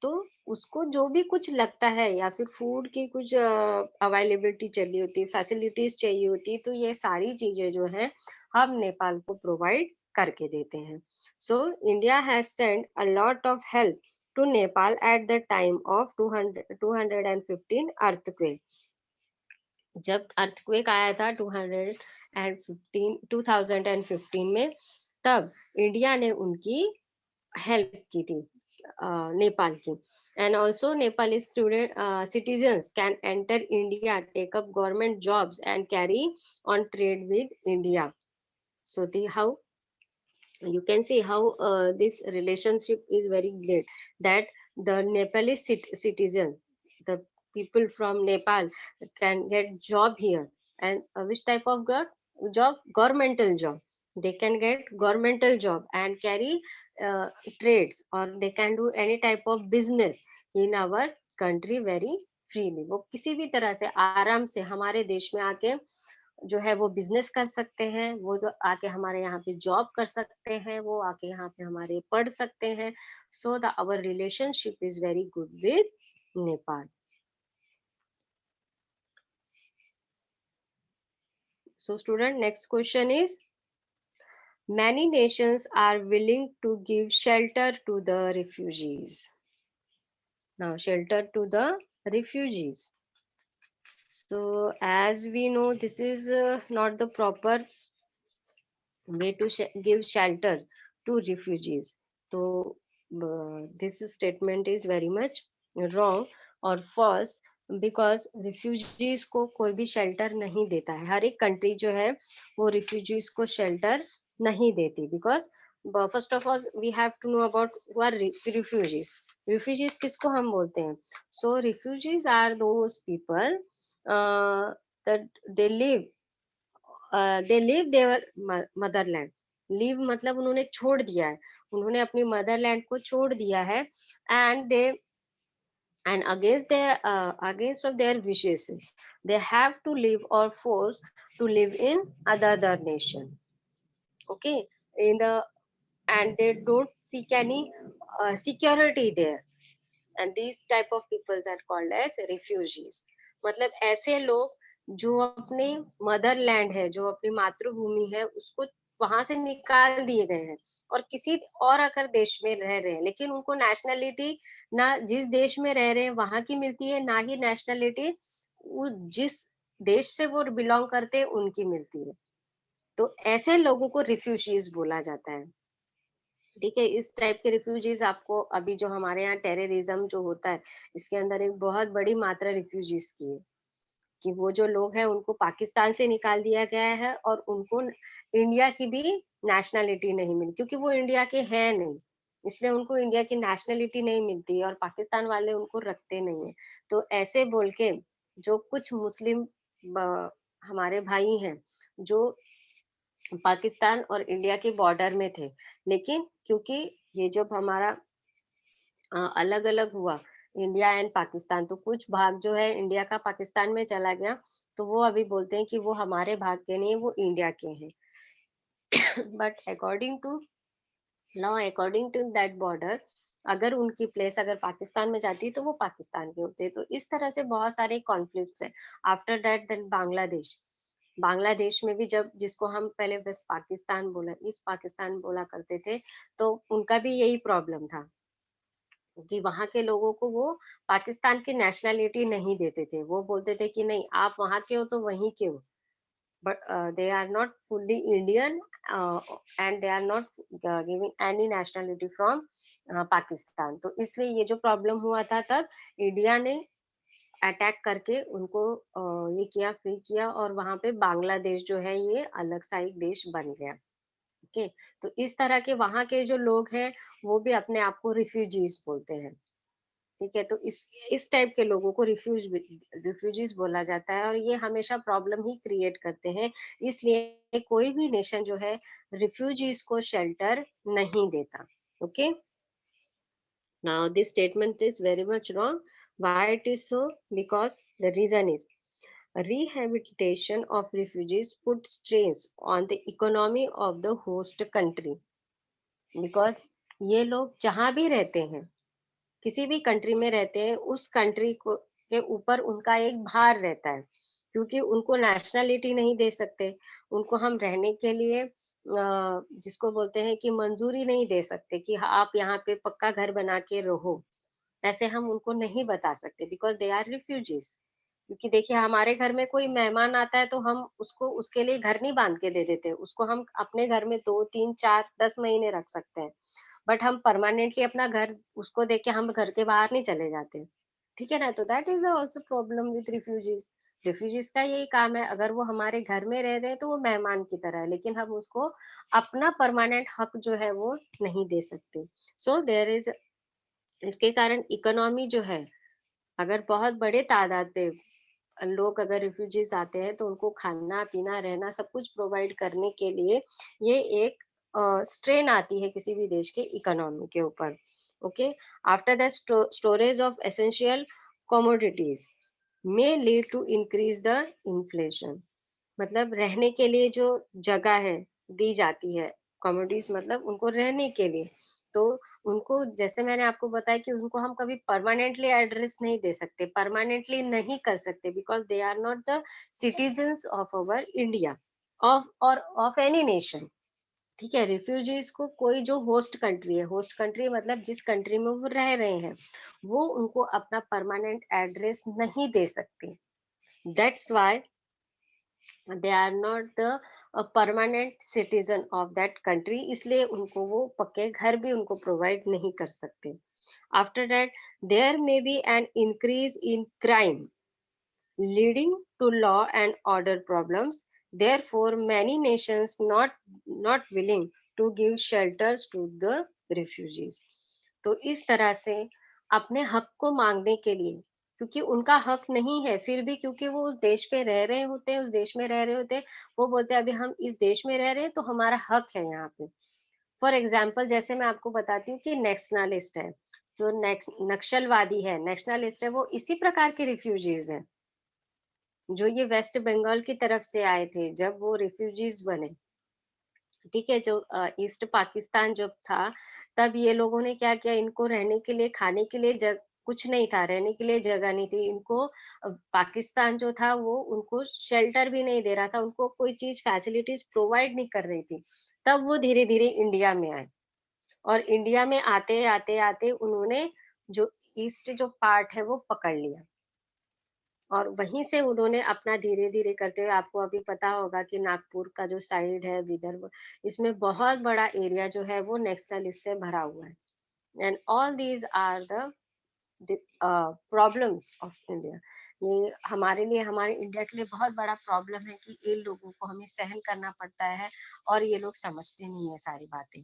तो उसको जो भी कुछ लगता है या फिर फूड की कुछ अवेलेबिलिटी चाहिए होती है, फैसिलिटीज चाहिए होती है, तो ये सारी चीजें जो है हम नेपाल को प्रोवाइड करके देते हैं। So India has send a lot of help to Nepal at the time of 215 earthquake. जब अर्थक्वेक आया था 2015 में, तब इंडिया ने उनकी हेल्प की थी, नेपाल की। And also Nepali student citizens can enter India, take up government jobs and carry on trade with India. So the how you can see how this relationship is very great, that the Nepalese citizen, the people from Nepal can get job here, and which type of job? Governmental job. They can get governmental job and carry uh, trades, or they can do any type of business in our country very freely. वो किसी भी तरह से आराम से हमारे देश में आके जो है वो बिजनेस कर सकते हैं, वो तो आके हमारे यहाँ पे जॉब कर सकते हैं, वो आके यहाँ पे हमारे पढ़ सकते हैं। So the our relationship is very good with Nepal. So student, next question is, many nations are willing to give shelter to the refugees. Now shelter to the refugees. So as we know, this is not the proper way to give shelter to refugees. So this statement is very much wrong or false, because refugees को कोई भी shelter नहीं देता है, हर एक country जो है वो refugees को shelter नहीं देती, because first of all we have to know about who are refugees. Refugees किसको हम बोलते हैं? So refugees are those people that they leave their motherland. Leave मतलब उन्होंने छोड़ दिया है, उन्होंने अपनी मदरलैंड को छोड़ दिया है, and they and against of their wishes they have to live or force to live in other nation. Okay, in the and they don't seek any security there, and these type of peoples are called as refugees. मतलब ऐसे लोग जो अपने Motherland है, जो अपनी मातृभूमि है, उसको वहां से निकाल दिए गए हैं और किसी और अगर देश में रह रहे हैं, लेकिन उनको नेशनलिटी ना जिस देश में रह रहे हैं वहां की मिलती है, ना ही नेशनलिटी वो जिस देश से वो बिलोंग करते हैं उनकी मिलती है। तो ऐसे लोगों को रिफ्यूजीज बोला जाता है। ठीक है, इस टाइप के रिफ्यूजीज आपको अभी जो हमारे यहाँ टेररिज्म जो होता है, इसके अंदर एक बहुत बड़ी मात्रा रिफ्यूजीज की है, कि वो जो लोग हैं उनको पाकिस्तान से निकाल दिया गया है और उनको इंडिया की भी नेशनलिटी नहीं मिली, क्योंकि वो इंडिया के हैं नहीं। इसलिए उनको इंडिया की नेशनलिटी नहीं मिलती और पाकिस्तान वाले उनको रखते नहीं है। तो ऐसे बोल के जो कुछ मुस्लिम हमारे भाई हैं जो पाकिस्तान और इंडिया के बॉर्डर में थे, लेकिन क्योंकि ये जब हमारा अलग अलग हुआ इंडिया एंड पाकिस्तान, तो कुछ भाग जो है इंडिया का पाकिस्तान में चला गया, तो वो अभी बोलते हैं कि वो हमारे भाग के नहीं, वो इंडिया के हैं। But according to that border, अगर उनकी प्लेस अगर पाकिस्तान में जाती है तो वो पाकिस्तान के होते हैं। तो इस तरह से बहुत सारे कॉन्फ्लिक्ट्स है। After that then Bangladesh, Bangladesh में भी जब जिसको हम पहले वेस्ट पाकिस्तान बोला, ईस्ट पाकिस्तान बोला करते थे, तो उनका भी यही प्रॉब्लम था कि वहां के लोगों को वो पाकिस्तान की नेशनैलिटी नहीं देते थे। वो बोलते थे कि नहीं, आप वहां के हो तो वहीं के हो, but they are not fully Indian, and they are not giving any nationality from Pakistan. तो इसलिए ये जो प्रॉब्लम हुआ था, तब इंडिया ने अटैक करके उनको ये किया, फ्री किया, और वहां पे बांग्लादेश जो है ये अलग सा एक देश बन गया। ओके, तो इस तरह के वहां के जो लोग हैं वो भी अपने आप को रिफ्यूजीज बोलते हैं। ठीक है, तो इस टाइप के लोगों को रिफ्यूजीज बोला जाता है, और ये हमेशा प्रॉब्लम ही क्रिएट करते हैं। इसलिए कोई भी नेशन जो है रिफ्यूजीज को शेल्टर नहीं देता। Okay, now this statement is very much wrong. Why it is so? Because the reason is rehabilitation of refugees put strains on the economy of the host country, because ये लोग जहां भी रहते हैं, किसी भी कंट्री में रहते हैं, उस कंट्री को के ऊपर उनका एक भार रहता है, क्योंकि उनको नेशनलिटी नहीं दे सकते। उनको हम रहने के लिए जिसको बोलते हैं कि मंजूरी नहीं दे सकते कि हाँ, आप यहाँ पे पक्का घर बना के रहो। ऐसे हम उनको नहीं बता सकते, बिकॉज दे आर रिफ्यूजीज। क्योंकि देखिए, हमारे घर में कोई मेहमान आता है तो हम उसको उसके लिए घर नहीं बांध के दे देते, उसको हम अपने घर में 2 3 4 10 महीने रख सकते हैं। बट हम परमानेंटली अपना घर उसको देके हम घर के बाहर नहीं चले जाते। ठीक है ना? तो that is also problem with refugees. Refugees का यही काम है, अगर वो हमारे घर में रह रहे हैं तो वो मेहमान की तरह है, लेकिन हम उसको अपना परमानेंट हक जो है वो नहीं दे सकते। सो देयर इज, इसके कारण इकोनॉमी जो है, अगर बहुत बड़े तादाद पे लोग अगर रिफ्यूजीज आते हैं तो उनको खाना पीना रहना सब कुछ प्रोवाइड करने के लिए ये एक स्ट्रेन आती है किसी भी देश के इकोनॉमी के ऊपर। Okay, after the storage of essential commodities may lead to increase the inflation. मतलब रहने के लिए जो जगह है दी जाती है, कमोडिटीज मतलब उनको रहने के लिए, तो उनको जैसे मैंने आपको बताया कि उनको हम कभी परमानेंटली एड्रेस नहीं दे सकते, परमानेंटली नहीं कर सकते, because they are not the citizens of our India, of और ऑफ एनी नेशन। ठीक है, रिफ्यूजीज को कोई जो होस्ट कंट्री है, होस्ट कंट्री मतलब जिस कंट्री में वो रह रहे हैं, वो उनको अपना परमानेंट एड्रेस नहीं दे सकते। That's why they are not the permanent citizen of that country, इसलिए उनको वो पक्के घर भी उनको प्रोवाइड नहीं कर सकते। After that there may be an increase in crime leading to law and order problems. Therefore, many nations not willing to give shelters to the refugees. तो इस तरह से अपने हक को मांगने के लिए, क्योंकि उनका हक नहीं है, फिर भी क्योंकि वो उस देश पे रह रहे होते हैं, उस देश में रह रहे होते हैं, वो बोलते हैं अभी हम इस देश में रह रहे हैं तो हमारा हक है यहाँ पे। फॉर एग्जाम्पल, जैसे मैं आपको बताती हूँ कि नेशनलिस्ट है, जो नक्सलवादी है, नेशनलिस्ट है, वो इसी प्रकार के रिफ्यूजीज हैं जो ये वेस्ट बंगाल की तरफ से आए थे जब वो रिफ्यूजीज बने। ठीक है, जो ईस्ट पाकिस्तान जब था, तब ये लोगों ने क्या किया, इनको रहने के लिए, खाने के लिए जग कुछ नहीं था, रहने के लिए जगह नहीं थी इनको। पाकिस्तान जो था वो उनको शेल्टर भी नहीं दे रहा था, उनको कोई चीज फैसिलिटीज प्रोवाइड नहीं कर रही थी। तब वो धीरे धीरे इंडिया में आए, और इंडिया में आते आते आते उन्होंने जो ईस्ट जो पार्ट है वो पकड़ लिया, और वहीं से उन्होंने अपना धीरे-धीरे करते हुए, आपको अभी पता होगा कि नागपुर का जो साइड है, विदर्भ, इसमें बहुत बड़ा एरिया जो है वो नक्सलिस्ट से भरा हुआ है। And all these are the problems of India. ये हमारे लिए, हमारे इंडिया के लिए बहुत बड़ा प्रॉब्लम है कि इन लोगों को हमें सहन करना पड़ता है, और ये लोग समझते नहीं है सारी बातें।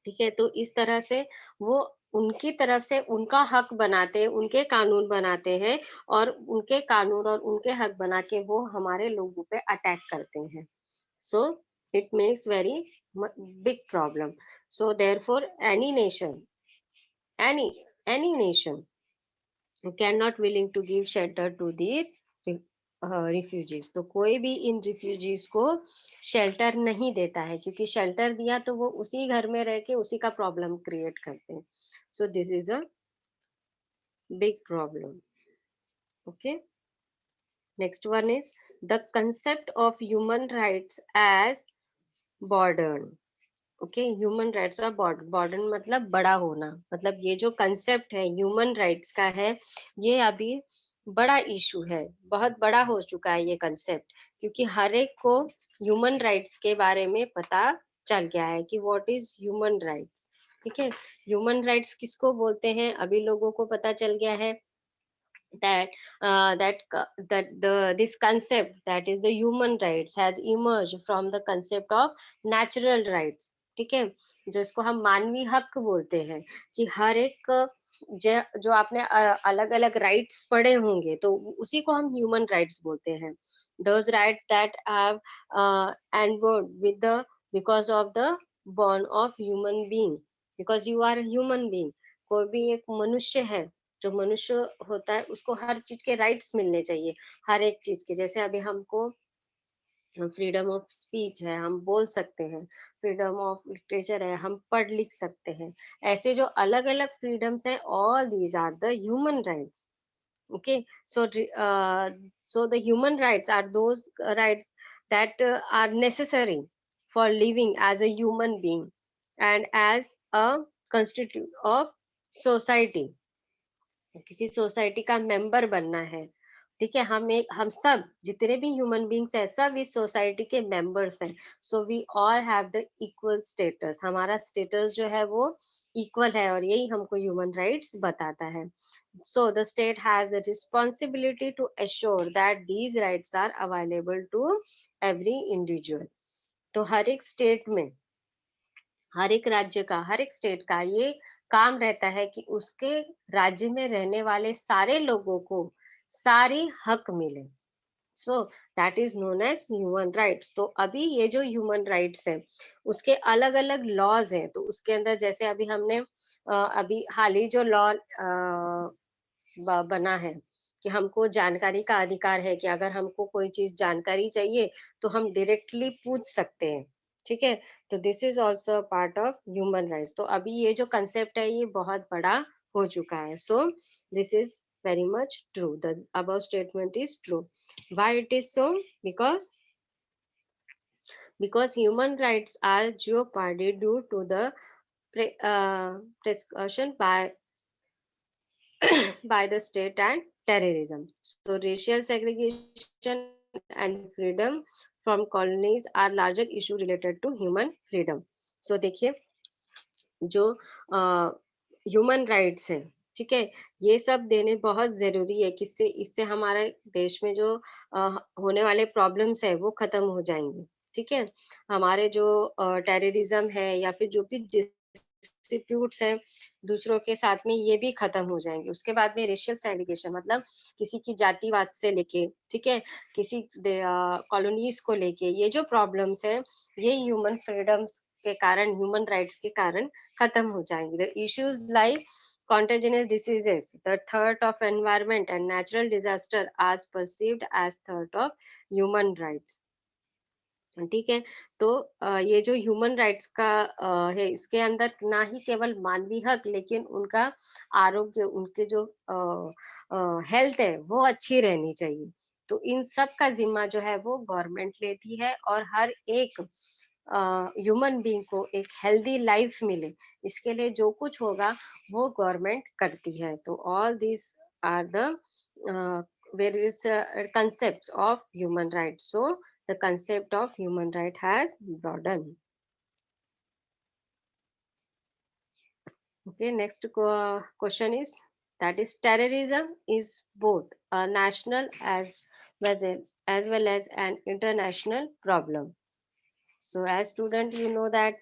ठीक है, तो इस तरह से वो उनकी तरफ से उनका हक बनाते हैं, उनके कानून बनाते हैं और उनके कानून और उनके हक बना के वो हमारे लोगों पे अटैक करते हैं। So it makes very big problem. So therefore, any nation cannot willing to give shelter to these refugees. तो कोई भी इन refugees को शेल्टर नहीं देता है, क्योंकि शेल्टर दिया तो वो उसी घर में रह के उसी का प्रॉब्लम क्रिएट करते हैं. So this is a big problem. Okay. Next one is the concept of human rights as bordered. Okay, human rights और बॉर्डन मतलब बड़ा होना, मतलब ये जो कंसेप्ट है ह्यूमन राइट्स का है, ये अभी बड़ा इशू है, बहुत बड़ा हो चुका है ये कंसेप्ट, क्योंकि हर एक को ह्यूमन राइट्स के बारे में पता चल गया है कि व्हाट इज ह्यूमन राइट्स. ठीक है, ह्यूमन राइट्स किसको बोलते हैं अभी लोगों को पता चल गया है, that that the this concept, that is the human rights, has emerged from the concept of natural rights. ठीक है, जो इसको हम मानवीय हक बोलते हैं, कि हर एक जो आपने अलग अलग राइट्स पढ़े होंगे तो उसी को हम ह्यूमन राइट्स बोलते हैं. those rights that have endured with the because of the born of human being, because you are a human being. कोई भी एक मनुष्य है, जो मनुष्य होता है उसको हर चीज के राइट्स मिलने चाहिए, हर एक चीज के. जैसे अभी हमको फ्रीडम ऑफ स्पीच है, हम बोल सकते हैं, फ्रीडम ऑफ लिटरेचर है, हम पढ़ लिख सकते हैं. ऐसे जो अलग अलग फ्रीडम्स हैं, all these are the human rights. Okay, so so the human rights are those rights that are necessary for living as a human being and as a constituent of society. किसी society का member बनना है. ठीक है, हम सब जितने भी ह्यूमन बींग्स हैं सब इस सोसाइटी के मेंबर्स हैं. So we all have the equal status, हमारा स्टेटस जो है वो इक्वल है, और यही हमको ह्यूमन राइट्स बताता है. So the state has the responsibility to assure that these rights are available to every individual. तो हर एक स्टेट में, हर एक राज्य का, हर एक स्टेट का ये काम रहता है कि उसके राज्य में रहने वाले सारे लोगों को सारी हक मिले. So that is known as human rights. तो अभी ये जो ह्यूमन राइट्स है उसके अलग अलग लॉज हैं. तो उसके अंदर जैसे अभी हमने अभी हाल ही जो लॉ बना है कि हमको जानकारी का अधिकार है, कि अगर हमको कोई चीज जानकारी चाहिए तो हम डायरेक्टली पूछ सकते हैं. ठीक है, तो this is also part of human rights. तो अभी ये जो कंसेप्ट है ये बहुत बड़ा हो चुका है. So this is very much true. The above statement is true. Why it is so? Because human rights are jeoparded due to the prescription by the state and terrorism. So racial segregation and freedom from colonies are larger issue related to human freedom. So देखिए, जो human rights हैं, ठीक है, ये सब देने बहुत जरूरी है, किससे इससे हमारे देश में जो होने वाले प्रॉब्लम्स है वो खत्म हो जाएंगे. ठीक है, हमारे जो टेररिज्म है या फिर जो भी डिस्प्यूट्स हैं दूसरों के साथ में, ये भी खत्म हो जाएंगे. उसके बाद में रेशियल सेग्रीगेशन मतलब किसी की जातिवाद से लेके, ठीक है, किसी कॉलोनीज को लेके, ये जो प्रॉब्लम्स है ये ह्यूमन फ्रीडम्स के कारण, ह्यूमन राइट्स के कारण खत्म हो जाएंगे. The issues like contagious diseases, the threat of environment and natural disaster as perceived as threat of human rights. ठीक है, तो ये जो ह्यूमन राइट्स का है, इसके अंदर ना ही केवल मानवीय हक, लेकिन उनका आरोग्य, उनके जो हेल्थ है वो अच्छी रहनी चाहिए. तो इन सब का जिम्मा जो है वो गवर्नमेंट लेती है, और हर एक ह्यूमन बीइंग को एक हेल्दी लाइफ मिले, इसके लिए जो कुछ होगा वो गवर्नमेंट करती है. तो all this are the various concepts of human rights. So the concept of human right has broadened. Okay, next question is, that is terrorism is both a national as well as an international problem. So as student, you know that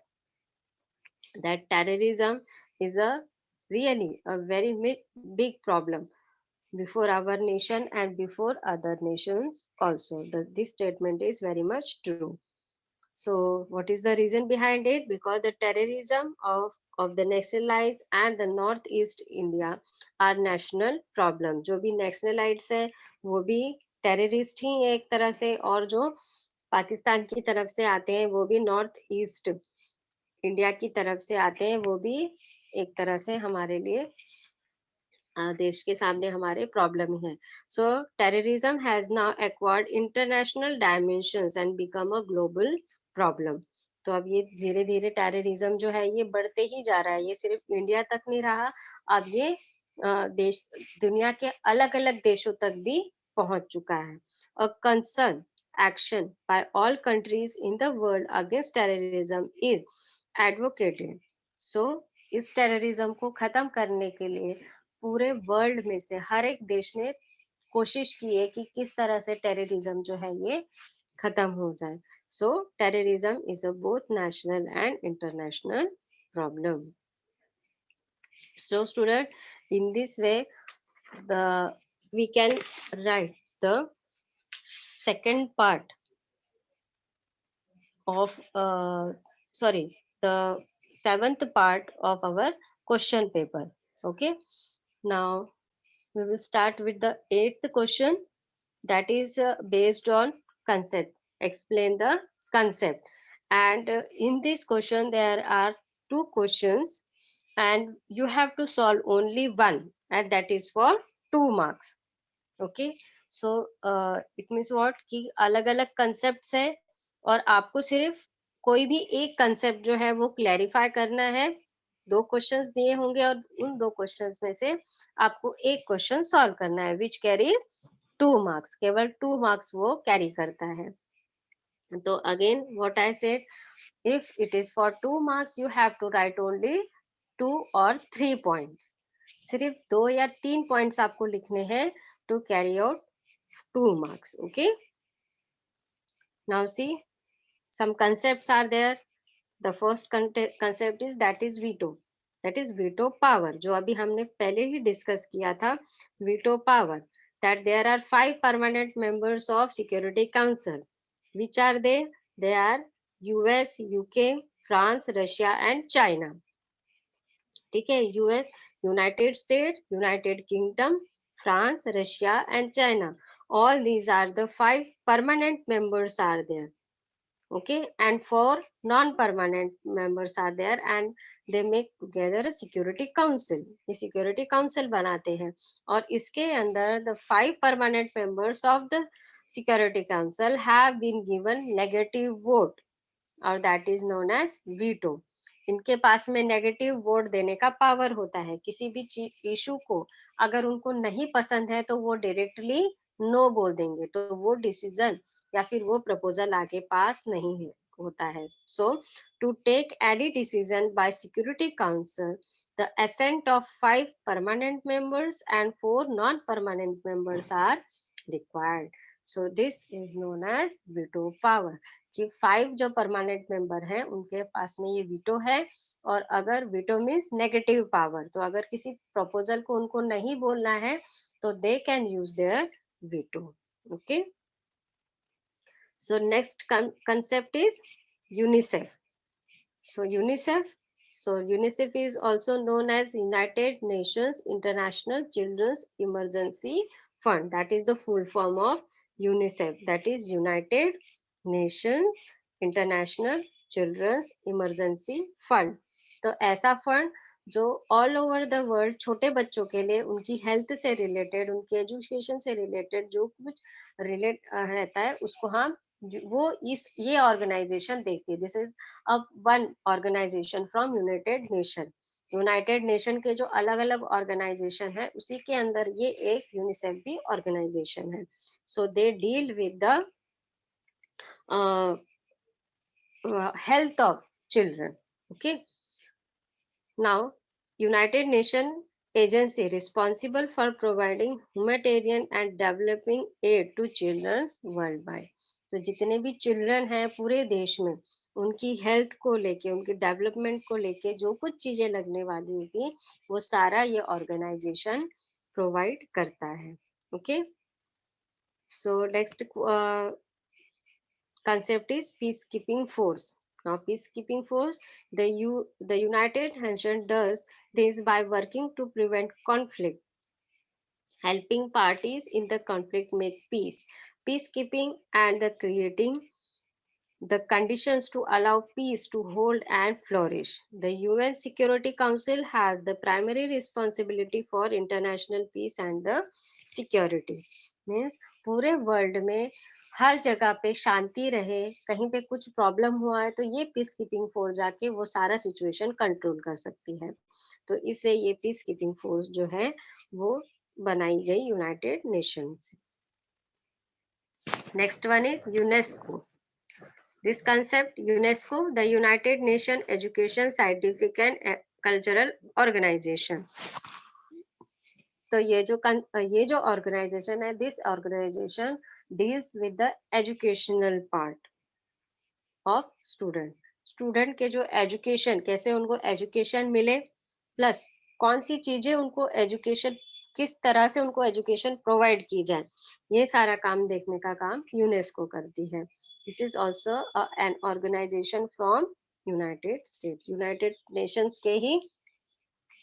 that terrorism is a really a very big problem before our nation and before other nations also. This statement is very much true. So, what is the reason behind it? Because the terrorism of the nationalites and the northeast India are national problem. जो भी nationalites है वो भी terrorist ही है एक तरह से, और जो पाकिस्तान की तरफ से आते हैं वो भी नॉर्थ ईस्ट इंडिया की तरफ से आते हैं, वो भी एक तरह से हमारे लिए देश के सामने हमारे प्रॉब्लम ही है. So terrorism has now acquired international dimensions and become a global problem. तो अब ये धीरे धीरे टेररिज्म जो है ये बढ़ते ही जा रहा है, ये सिर्फ इंडिया तक नहीं रहा, अब ये देश दुनिया के अलग अलग देशों तक भी पहुंच चुका है. A concern action by all countries in the world against terrorism is advocated. So इस टेररिज्म को खत्म करने के लिए पूरे वर्ल्ड में से हर एक देश ने कोशिश की है कि किस तरह से टेररिज्म जो है ये खत्म हो जाए. So terrorism is a both national and international problem. So student, in this way the we can write the second part of sorry, the seventh part of our question paper. Okay, now we will start with the eighth question, that is based on concept. Explain the concept. And in this question there are two questions and you have to solve only one, and that is for 2 marks. Okay, so it means what कि अलग अलग concept है और आपको सिर्फ कोई भी एक कंसेप्ट जो है वो क्लैरिफाई करना है. 2 क्वेश्चंस दिए होंगे और उन 2 क्वेश्चंस में से आपको एक क्वेश्चन सॉल्व करना है, विच कैरीज 2 मार्क्स. केवल 2 मार्क्स वो कैरी करता है. तो again what I said, if it is for 2 marks you have to write only 2 or 3 points. सिर्फ 2 या 3 पॉइंट्स आपको लिखने हैं to carry out 2 marks. Okay, now see, some concepts are there. The first concept is, that is veto. That is veto power, जो अभी हमने पहले ही discuss किया था. veto power, that there are 5 permanent members of Security Council. Which are they? They are US, UK, France, Russia and China. ठीक है, US, United State, United kingdom, France, Russia and China. All these are the 5 permanent members are there. Okay, and 4 non-permanent members are there and they make together a security council. ये security council बनाते हैं और इसके अंदर the 5 permanent members of the security council have been given negative vote, और that is known as veto. इनके पास में नेगेटिव वोट देने का पावर होता है. किसी भी इशू को अगर उनको नहीं पसंद है तो वो डायरेक्टली नो बोल देंगे, तो वो डिसीजन या फिर वो प्रपोजल आगे पास नहीं है होता है. So to take any decision by security council the assent of 5 permanent members and 4 non-permanent members are required. So this is known as veto power, कि 5 जो परमानेंट मेंबर हैं उनके पास में ये वीटो है. और अगर वीटो मीन्स नेगेटिव पावर, तो अगर किसी प्रपोजल को उनको नहीं बोलना है तो they can use their veto. Okay, so next concept is UNICEF. UNICEF is also known as United Nations International Children's Emergency Fund. That is the full form of UNICEF. That is United Nations International Children's Emergency Fund. तो ऐसा fund जो all over the world छोटे बच्चों के लिए उनकी health से related, उनकी एजुकेशन से रिलेटेड जो कुछ रिलेट रहता है उसको हम वो इस ये ऑर्गेनाइजेशन देखती है. This is uh one organisation from United Nation. United Nation के जो अलग अलग ऑर्गेनाइजेशन है उसी के अंदर ये एक यूनिसेफ भी ऑर्गेनाइजेशन है. So they deal with the health of children. Okay, now United Nation agency responsible for providing humanitarian and developing aid to children worldwide. तो जितने भी चिल्ड्रन हैं पूरे देश में उनकी हेल्थ को लेके, उनकी डेवलपमेंट को लेके जो कुछ चीजें लगने वाली होती, वो सारा ये ऑर्गेनाइजेशन प्रोवाइड करता है। Okay, so next concept is peacekeeping force. Now, peacekeeping force, the United Nations does this by working to prevent conflict, helping parties in the conflict make peace, peacekeeping, and the creating the conditions to allow peace to hold and flourish. The UN Security Council has the primary responsibility for international peace and the security. Means पूरे world में हर जगह पे शांति रहे, कहीं पे कुछ problem हुआ है तो ये पीस कीपिंग फोर्स जाके वो सारा सिचुएशन कंट्रोल कर सकती है। तो इससे ये पीस कीपिंग फोर्स जो है वो बनाई गई यूनाइटेड नेशन से। Next one is UNESCO. This concept, UNESCO, the United Nations Education, Scientific and Cultural Organization. तो ये जो ऑर्गेनाइजेशन है, this organisation deals with the educational part of student. Student के जो एजुकेशन, कैसे उनको एजुकेशन मिले, प्लस कौन सी चीजें उनको एजुकेशन, किस तरह से उनको एजुकेशन प्रोवाइड की जाए, ये सारा काम देखने का काम यूनेस्को करती है। This is also an organisation from United State. United Nations के ही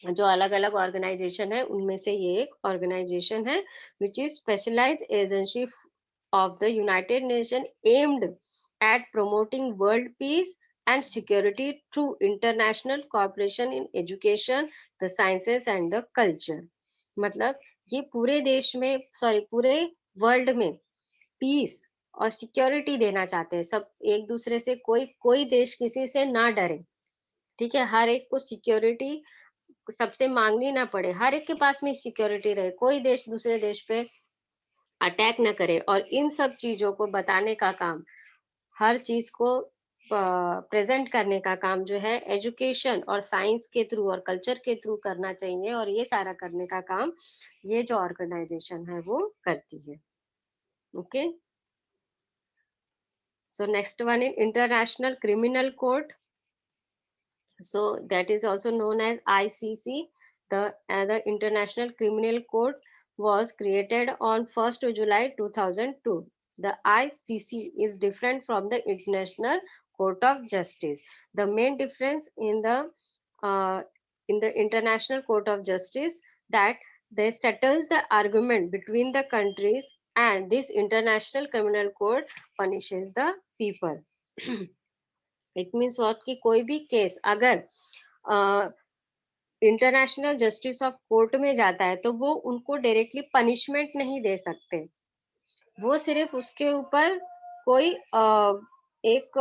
जो अलग अलग ऑर्गेनाइजेशन है उनमें से ये एक ऑर्गेनाइजेशन है, which is specialised agency of the United Nations aimed at promoting world peace and security through international cooperation in education, the sciences and the culture. मतलब ये पूरे देश में, पूरे वर्ल्ड में पीस और सिक्योरिटी देना चाहते हैं सब, एक दूसरे से कोई कोई देश किसी से ना डरे। ठीक है, हर एक को सिक्योरिटी सबसे मांगनी ना पड़े, हर एक के पास में सिक्योरिटी रहे, कोई देश दूसरे देश पे अटैक न करे। और इन सब चीजों को बताने का काम, हर चीज को प्रेजेंट करने का काम जो है एजुकेशन और साइंस के थ्रू और कल्चर के थ्रू करना चाहिए, और ये सारा करने का काम ये जो ऑर्गेनाइजेशन है वो करती है। Okay, so next one is international criminal court. So that is also known as ICC. The International Criminal Court was created on 1st of July 2002. The ICC is different from the International Court of Justice. The main difference uh, in the International Court of Justice that they settles the argument between the countries, and this International Criminal Court punishes the people. It means what कि कोई भी case अगर international justice of court में जाता है तो वो उनको डायरेक्टली पनिशमेंट नहीं दे सकते, वो सिर्फ उसके ऊपर कोई एक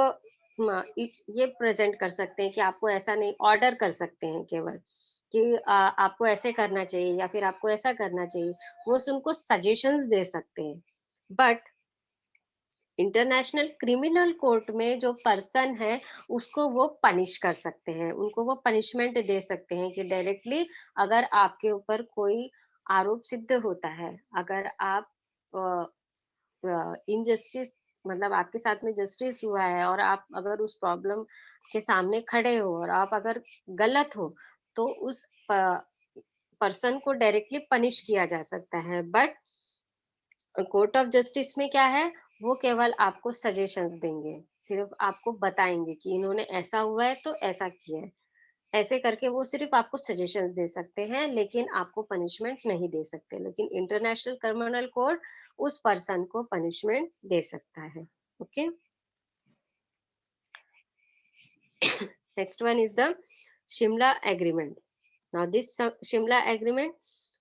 ये प्रेजेंट कर सकते हैं कि आपको ऐसा नहीं, ऑर्डर कर सकते हैं केवल कि आपको ऐसे करना चाहिए या फिर आपको ऐसा करना चाहिए, वो उनको सजेशंस दे सकते हैं। बट इंटरनेशनल क्रिमिनल कोर्ट में जो पर्सन है उसको वो पनिश कर सकते हैं, उनको वो पनिशमेंट दे सकते हैं कि डायरेक्टली अगर आपके ऊपर कोई आरोप सिद्ध होता है, अगर आप इनजस्टिस, मतलब आपके साथ में जस्टिस हुआ है और आप अगर उस प्रॉब्लम के सामने खड़े हो और आप अगर गलत हो, तो उस पर्सन को डायरेक्टली पनिश किया जा सकता है। बट कोर्ट ऑफ जस्टिस में क्या है, वो केवल आपको सजेशंस देंगे, सिर्फ आपको बताएंगे कि इन्होंने ऐसा हुआ है तो ऐसा किया है, ऐसे करके वो सिर्फ आपको सजेशंस दे सकते हैं, लेकिन आपको पनिशमेंट नहीं दे सकते। लेकिन इंटरनेशनल क्रिमिनल कोर्ट उस पर्सन को पनिशमेंट दे सकता है। Okay, next one is the Shimla agreement. Now this Shimla agreement,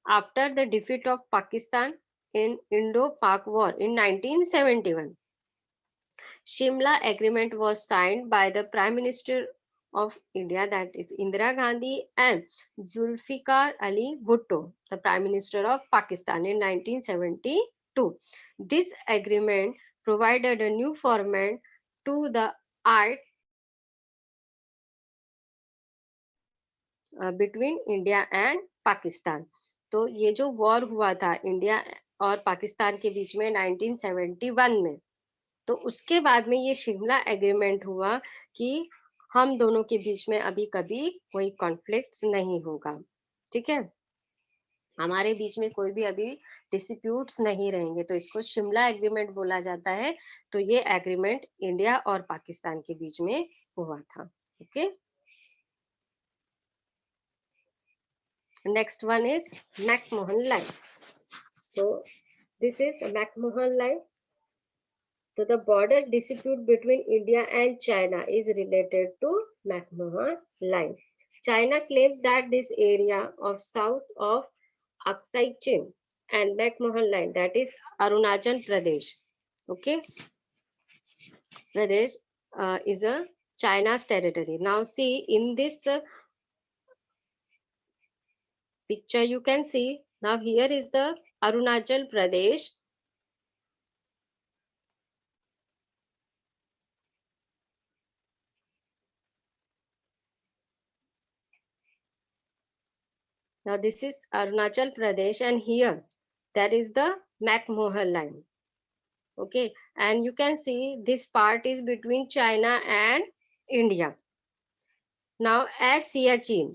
after the defeat of Pakistan in Indo-Pak War in 1971, Shimla Agreement was signed by the Prime Minister of India, that is Indira Gandhi, and Zulfikar Ali Bhutto, the Prime Minister of Pakistan, in 1972. This agreement provided a new format to the art between India and Pakistan. तो ये जो war हुआ था India और पाकिस्तान के बीच में 1971 में, तो उसके बाद में ये शिमला एग्रीमेंट हुआ कि हम दोनों के बीच में अभी कभी कोई कॉन्फ्लिक्ट नहीं होगा। ठीक है, हमारे बीच में कोई भी अभी डिस्प्यूट्स नहीं रहेंगे, तो इसको शिमला एग्रीमेंट बोला जाता है। तो ये एग्रीमेंट इंडिया और पाकिस्तान के बीच में हुआ था। Okay, next one is McMahon line. So this is McMahon line. So the border dispute between India and China is related to McMahon Line. China claims that this area of south of Aksai Chin and McMahon Line, that is Arunachal Pradesh. Okay, Pradesh is a China's territory. Now see in this picture you can see, now here is the Arunachal Pradesh. Now this is Arunachal Pradesh and here that is the McMahon line. Okay, and you can see this part is between China and India. Now as Siachen,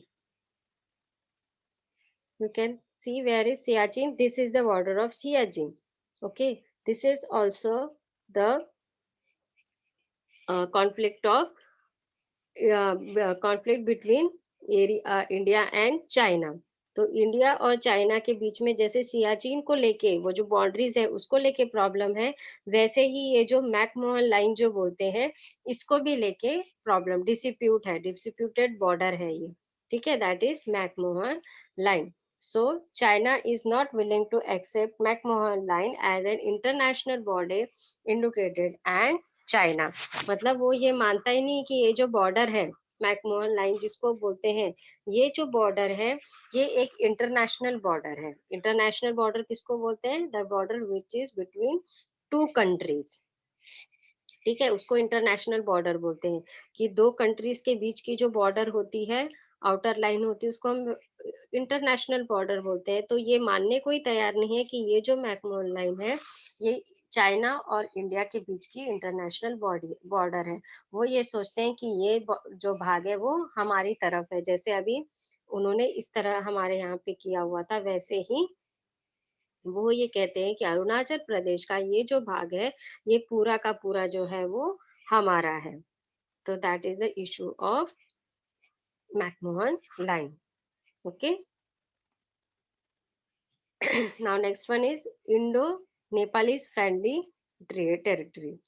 you can see where is Siachen. This is the border of Siachen. Okay, this is also the conflict between India and China. तो India और China के बीच में जैसे सियाचिन को लेके वो जो boundaries है उसको लेके प्रॉब्लम है, वैसे ही ये जो मैकमोहन लाइन जो बोलते हैं इसको भी लेके प्रॉब्लम डिस्प्यूट है, डिस्प्यूटेड बॉर्डर है ये. ठीक है, that is McMahon line. So China is not willing to accept McMahon line as an international border indicated and China, मतलब वो ये मानता ही नहीं कि ये जो बॉर्डर है मैकमोहन लाइन जिसको बोलते हैं, ये जो बॉर्डर है ये एक इंटरनेशनल बॉर्डर है. इंटरनेशनल बॉर्डर किसको बोलते हैं? The border which is between two countries. ठीक है, उसको इंटरनेशनल बॉर्डर बोलते हैं कि दो कंट्रीज के बीच की जो बॉर्डर होती है, आउटर लाइन होती है, उसको हम इंटरनेशनल बॉर्डर बोलते हैं. तो ये मानने को ही तैयार नहीं है कि ये जो मैकमोहन लाइन है ये चाइना और इंडिया के बीच की इंटरनेशनल बॉर्डर है. वो ये सोचते हैं कि ये जो भाग है वो हमारी तरफ है, जैसे अभी उन्होंने इस तरह हमारे यहाँ पे किया हुआ था, वैसे ही वो ये कहते हैं कि अरुणाचल प्रदेश का ये जो भाग है ये पूरा का पूरा जो है वो हमारा है. तो that is the issue of McMahon line. Okay, now next one is Indo Nepalese friendly territory.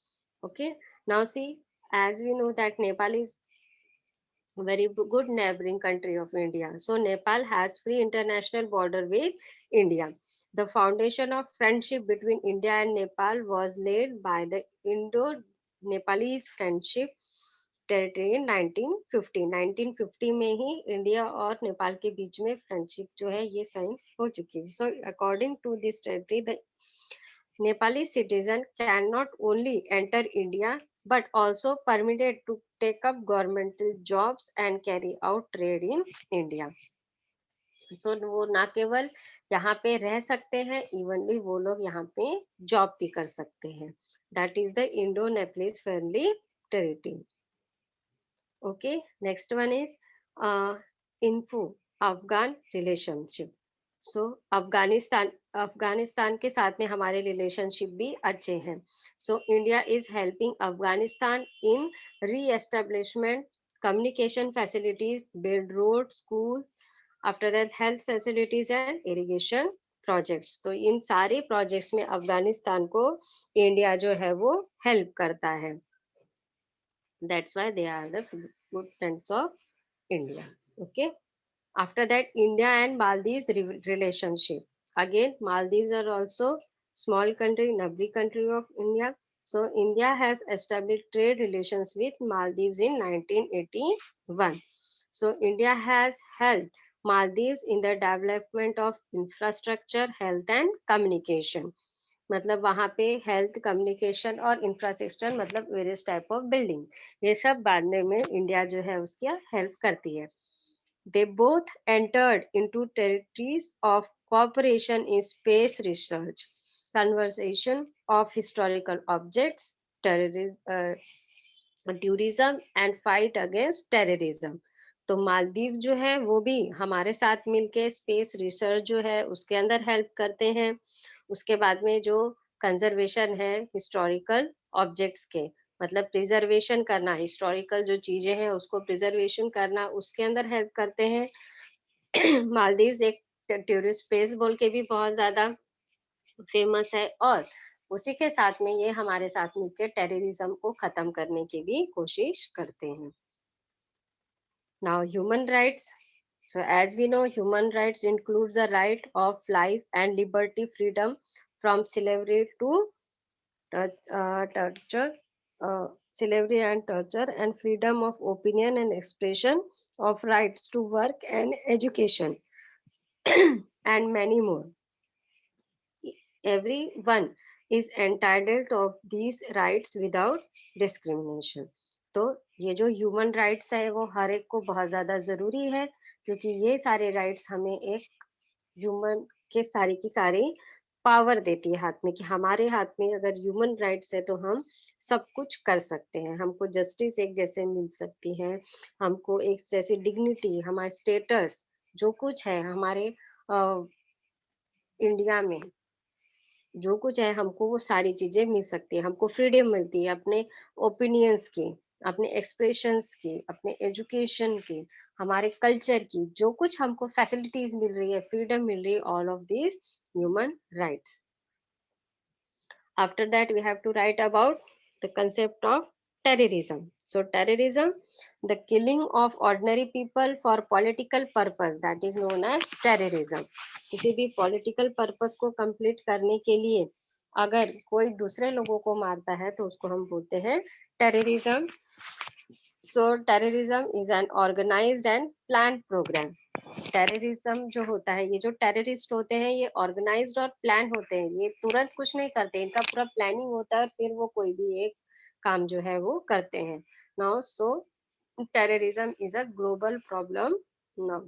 Okay, now see, as we know that Nepal is very good neighboring country of India. So Nepal has free international border with India. The foundation of friendship between India and Nepal was laid by the Indo-Nepalese Friendship Territory in 1950. 1950 में ही India और नेपाल के बीच में friendship जो है ये sign हो चुकी है. So according to this territory, the Nepali citizen cannot only enter India but also permitted to take up governmental jobs and carry out trade in India. So वो ना केवल यहाँ पे रह सकते हैं, इवनली वो लोग यहाँ पे जॉब भी कर सकते हैं. That is the Indo Nepalese friendly territory. Okay, next one is Indo Afghan relationship. So Afghanistan के साथ में हमारे रिलेशनशिप भी अच्छे हैं. So India is helping Afghanistan in re establishment, communication facilities, build road, school, after that health facilities and irrigation projects. तो इन सारे प्रोजेक्ट्स में अफगानिस्तान को इंडिया जो है वो हेल्प करता है. That's why they are the good friends of India. Okay. After that, India and Maldives relationship. Again, Maldives are also small country, neighboring country of India. So India has established trade relations with Maldives in 1981. So India has helped Maldives in the development of infrastructure, health and communication. मतलब वहां पे health, communication और infrastructure मतलब various type of building, ये सब बांधने में India जो है उसकी हेल्प करती है. They both entered into territories of cooperation in space research, conservation of historical objects, tourism and fight against terrorism. तो मालदीव जो है वो भी हमारे साथ मिलके स्पेस रिसर्च जो है उसके अंदर हेल्प करते हैं। उसके बाद में जो कंजर्वेशन है हिस्टोरिकल ऑब्जेक्ट्स के, मतलब प्रिजर्वेशन करना, हिस्टोरिकल जो चीजें हैं उसको प्रिजर्वेशन करना, उसके अंदर हेल्प करते हैं। मालदीव्स एक टूरिस्ट प्लेस बोल के भी बहुत ज्यादा फेमस है, और उसी के साथ में ये हमारे साथ मिलकर टेररिज्म को खत्म करने की भी कोशिश करते हैं। Now human rights. So as we know, human rights includes the right of life and liberty, freedom from torture, slavery and torture, and freedom of opinion and expression, of rights to work and education, and many more. Everyone is entitled of these rights without discrimination. तो ये जो human rights है वो हर एक को बहुत ज्यादा जरूरी है, क्योंकि ये सारे राइट्स हमें एक ह्यूमन के सारी की सारी पावर देती है हाथ में, कि हमारे हाथ में अगर ह्यूमन राइट्स है तो हम सब कुछ कर सकते हैं। हमको जस्टिस एक जैसे मिल सकती है, हमको एक जैसी डिग्निटी, हमारा स्टेटस जो कुछ है हमारे इंडिया में, जो कुछ है हमको वो सारी चीजें मिल सकती है। हमको फ्रीडम मिलती है अपने ओपिनियंस की, अपने एक्सप्रेशंस की, अपने एजुकेशन की, हमारे कल्चर की, जो कुछ हमको फैसिलिटीज मिल रही है, फ्रीडम मिल रही है, all of this human rights. After that, we have to write about the concept of terrorism. So, terrorism, the killing of ordinary people for political purpose, that is known as terrorism. किसी भी political purpose को complete करने के लिए अगर कोई दूसरे लोगों को मारता है तो उसको हम बोलते हैं terrorism. So, terrorism is an organized and planned program. Terrorism जो होता है, ये जो टेररिस्ट होते हैं ये ऑर्गेनाइज्ड और प्लान होते हैं, ये तुरंत कुछ नहीं करते, इनका पूरा प्लानिंग होता है और फिर वो कोई भी एक काम जो है वो करते हैं। Now so terrorism is a global problem now.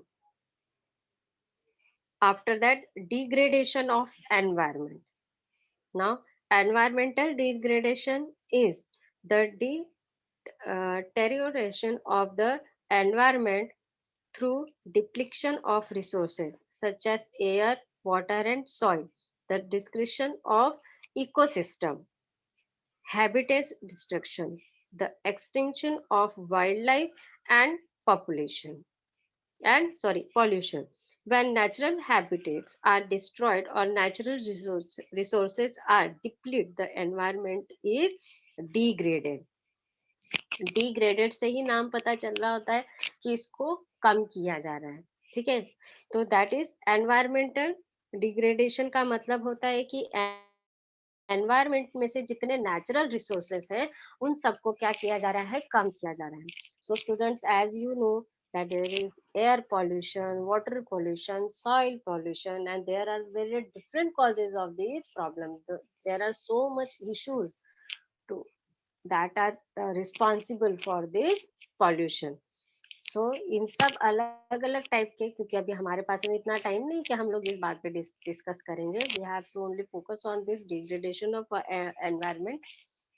After that, degradation of environment. Now, environmental degradation is the deterioration of the environment through depletion of resources such as air, water, and soil, the destruction of ecosystem, habitat destruction, the extinction of wildlife and population, and pollution. When natural habitats are destroyed or natural resources are depleted, the environment is degraded. Degraded से ही नाम पता चल रहा होता है कि इसको कम किया जा रहा है। ठीक है, तो दैट इज एनवायरमेंटल डिग्रेडेशन का मतलब होता है कि एनवायरमेंट में से जितने नेचुरल रिसोर्सेस हैं उन सबको क्या किया जा रहा है, कम किया जा रहा है। So students, as you know that there is air pollution, water pollution, soil pollution, and there are very different causes of these problems. There are so much issues to that are responsible for this pollution. So इन सब अलग अलग type के, क्योंकि अभी हमारे पास में इतना time नहीं कि हम लोग इस बात पे डिस्कस करेंगे, we have to only focus on this degradation of environment.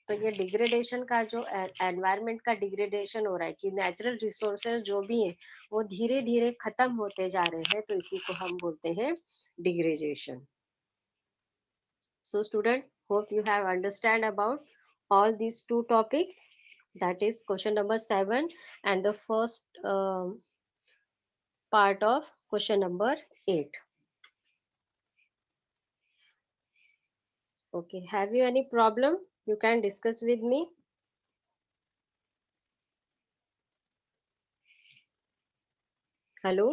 तो ये डिग्रेडेशन का जो एनवायरनमेंट का डिग्रेडेशन हो रहा है कि नेचुरल रिसोर्सेज जो भी है वो धीरे धीरे खत्म होते जा रहे हैं, तो इसी को हम बोलते हैं degradation. So student, hope you have understand about all these two topics. That is question number 7 and the first part of question number 8. Okay, have you any problem? You can discuss with me. Hello.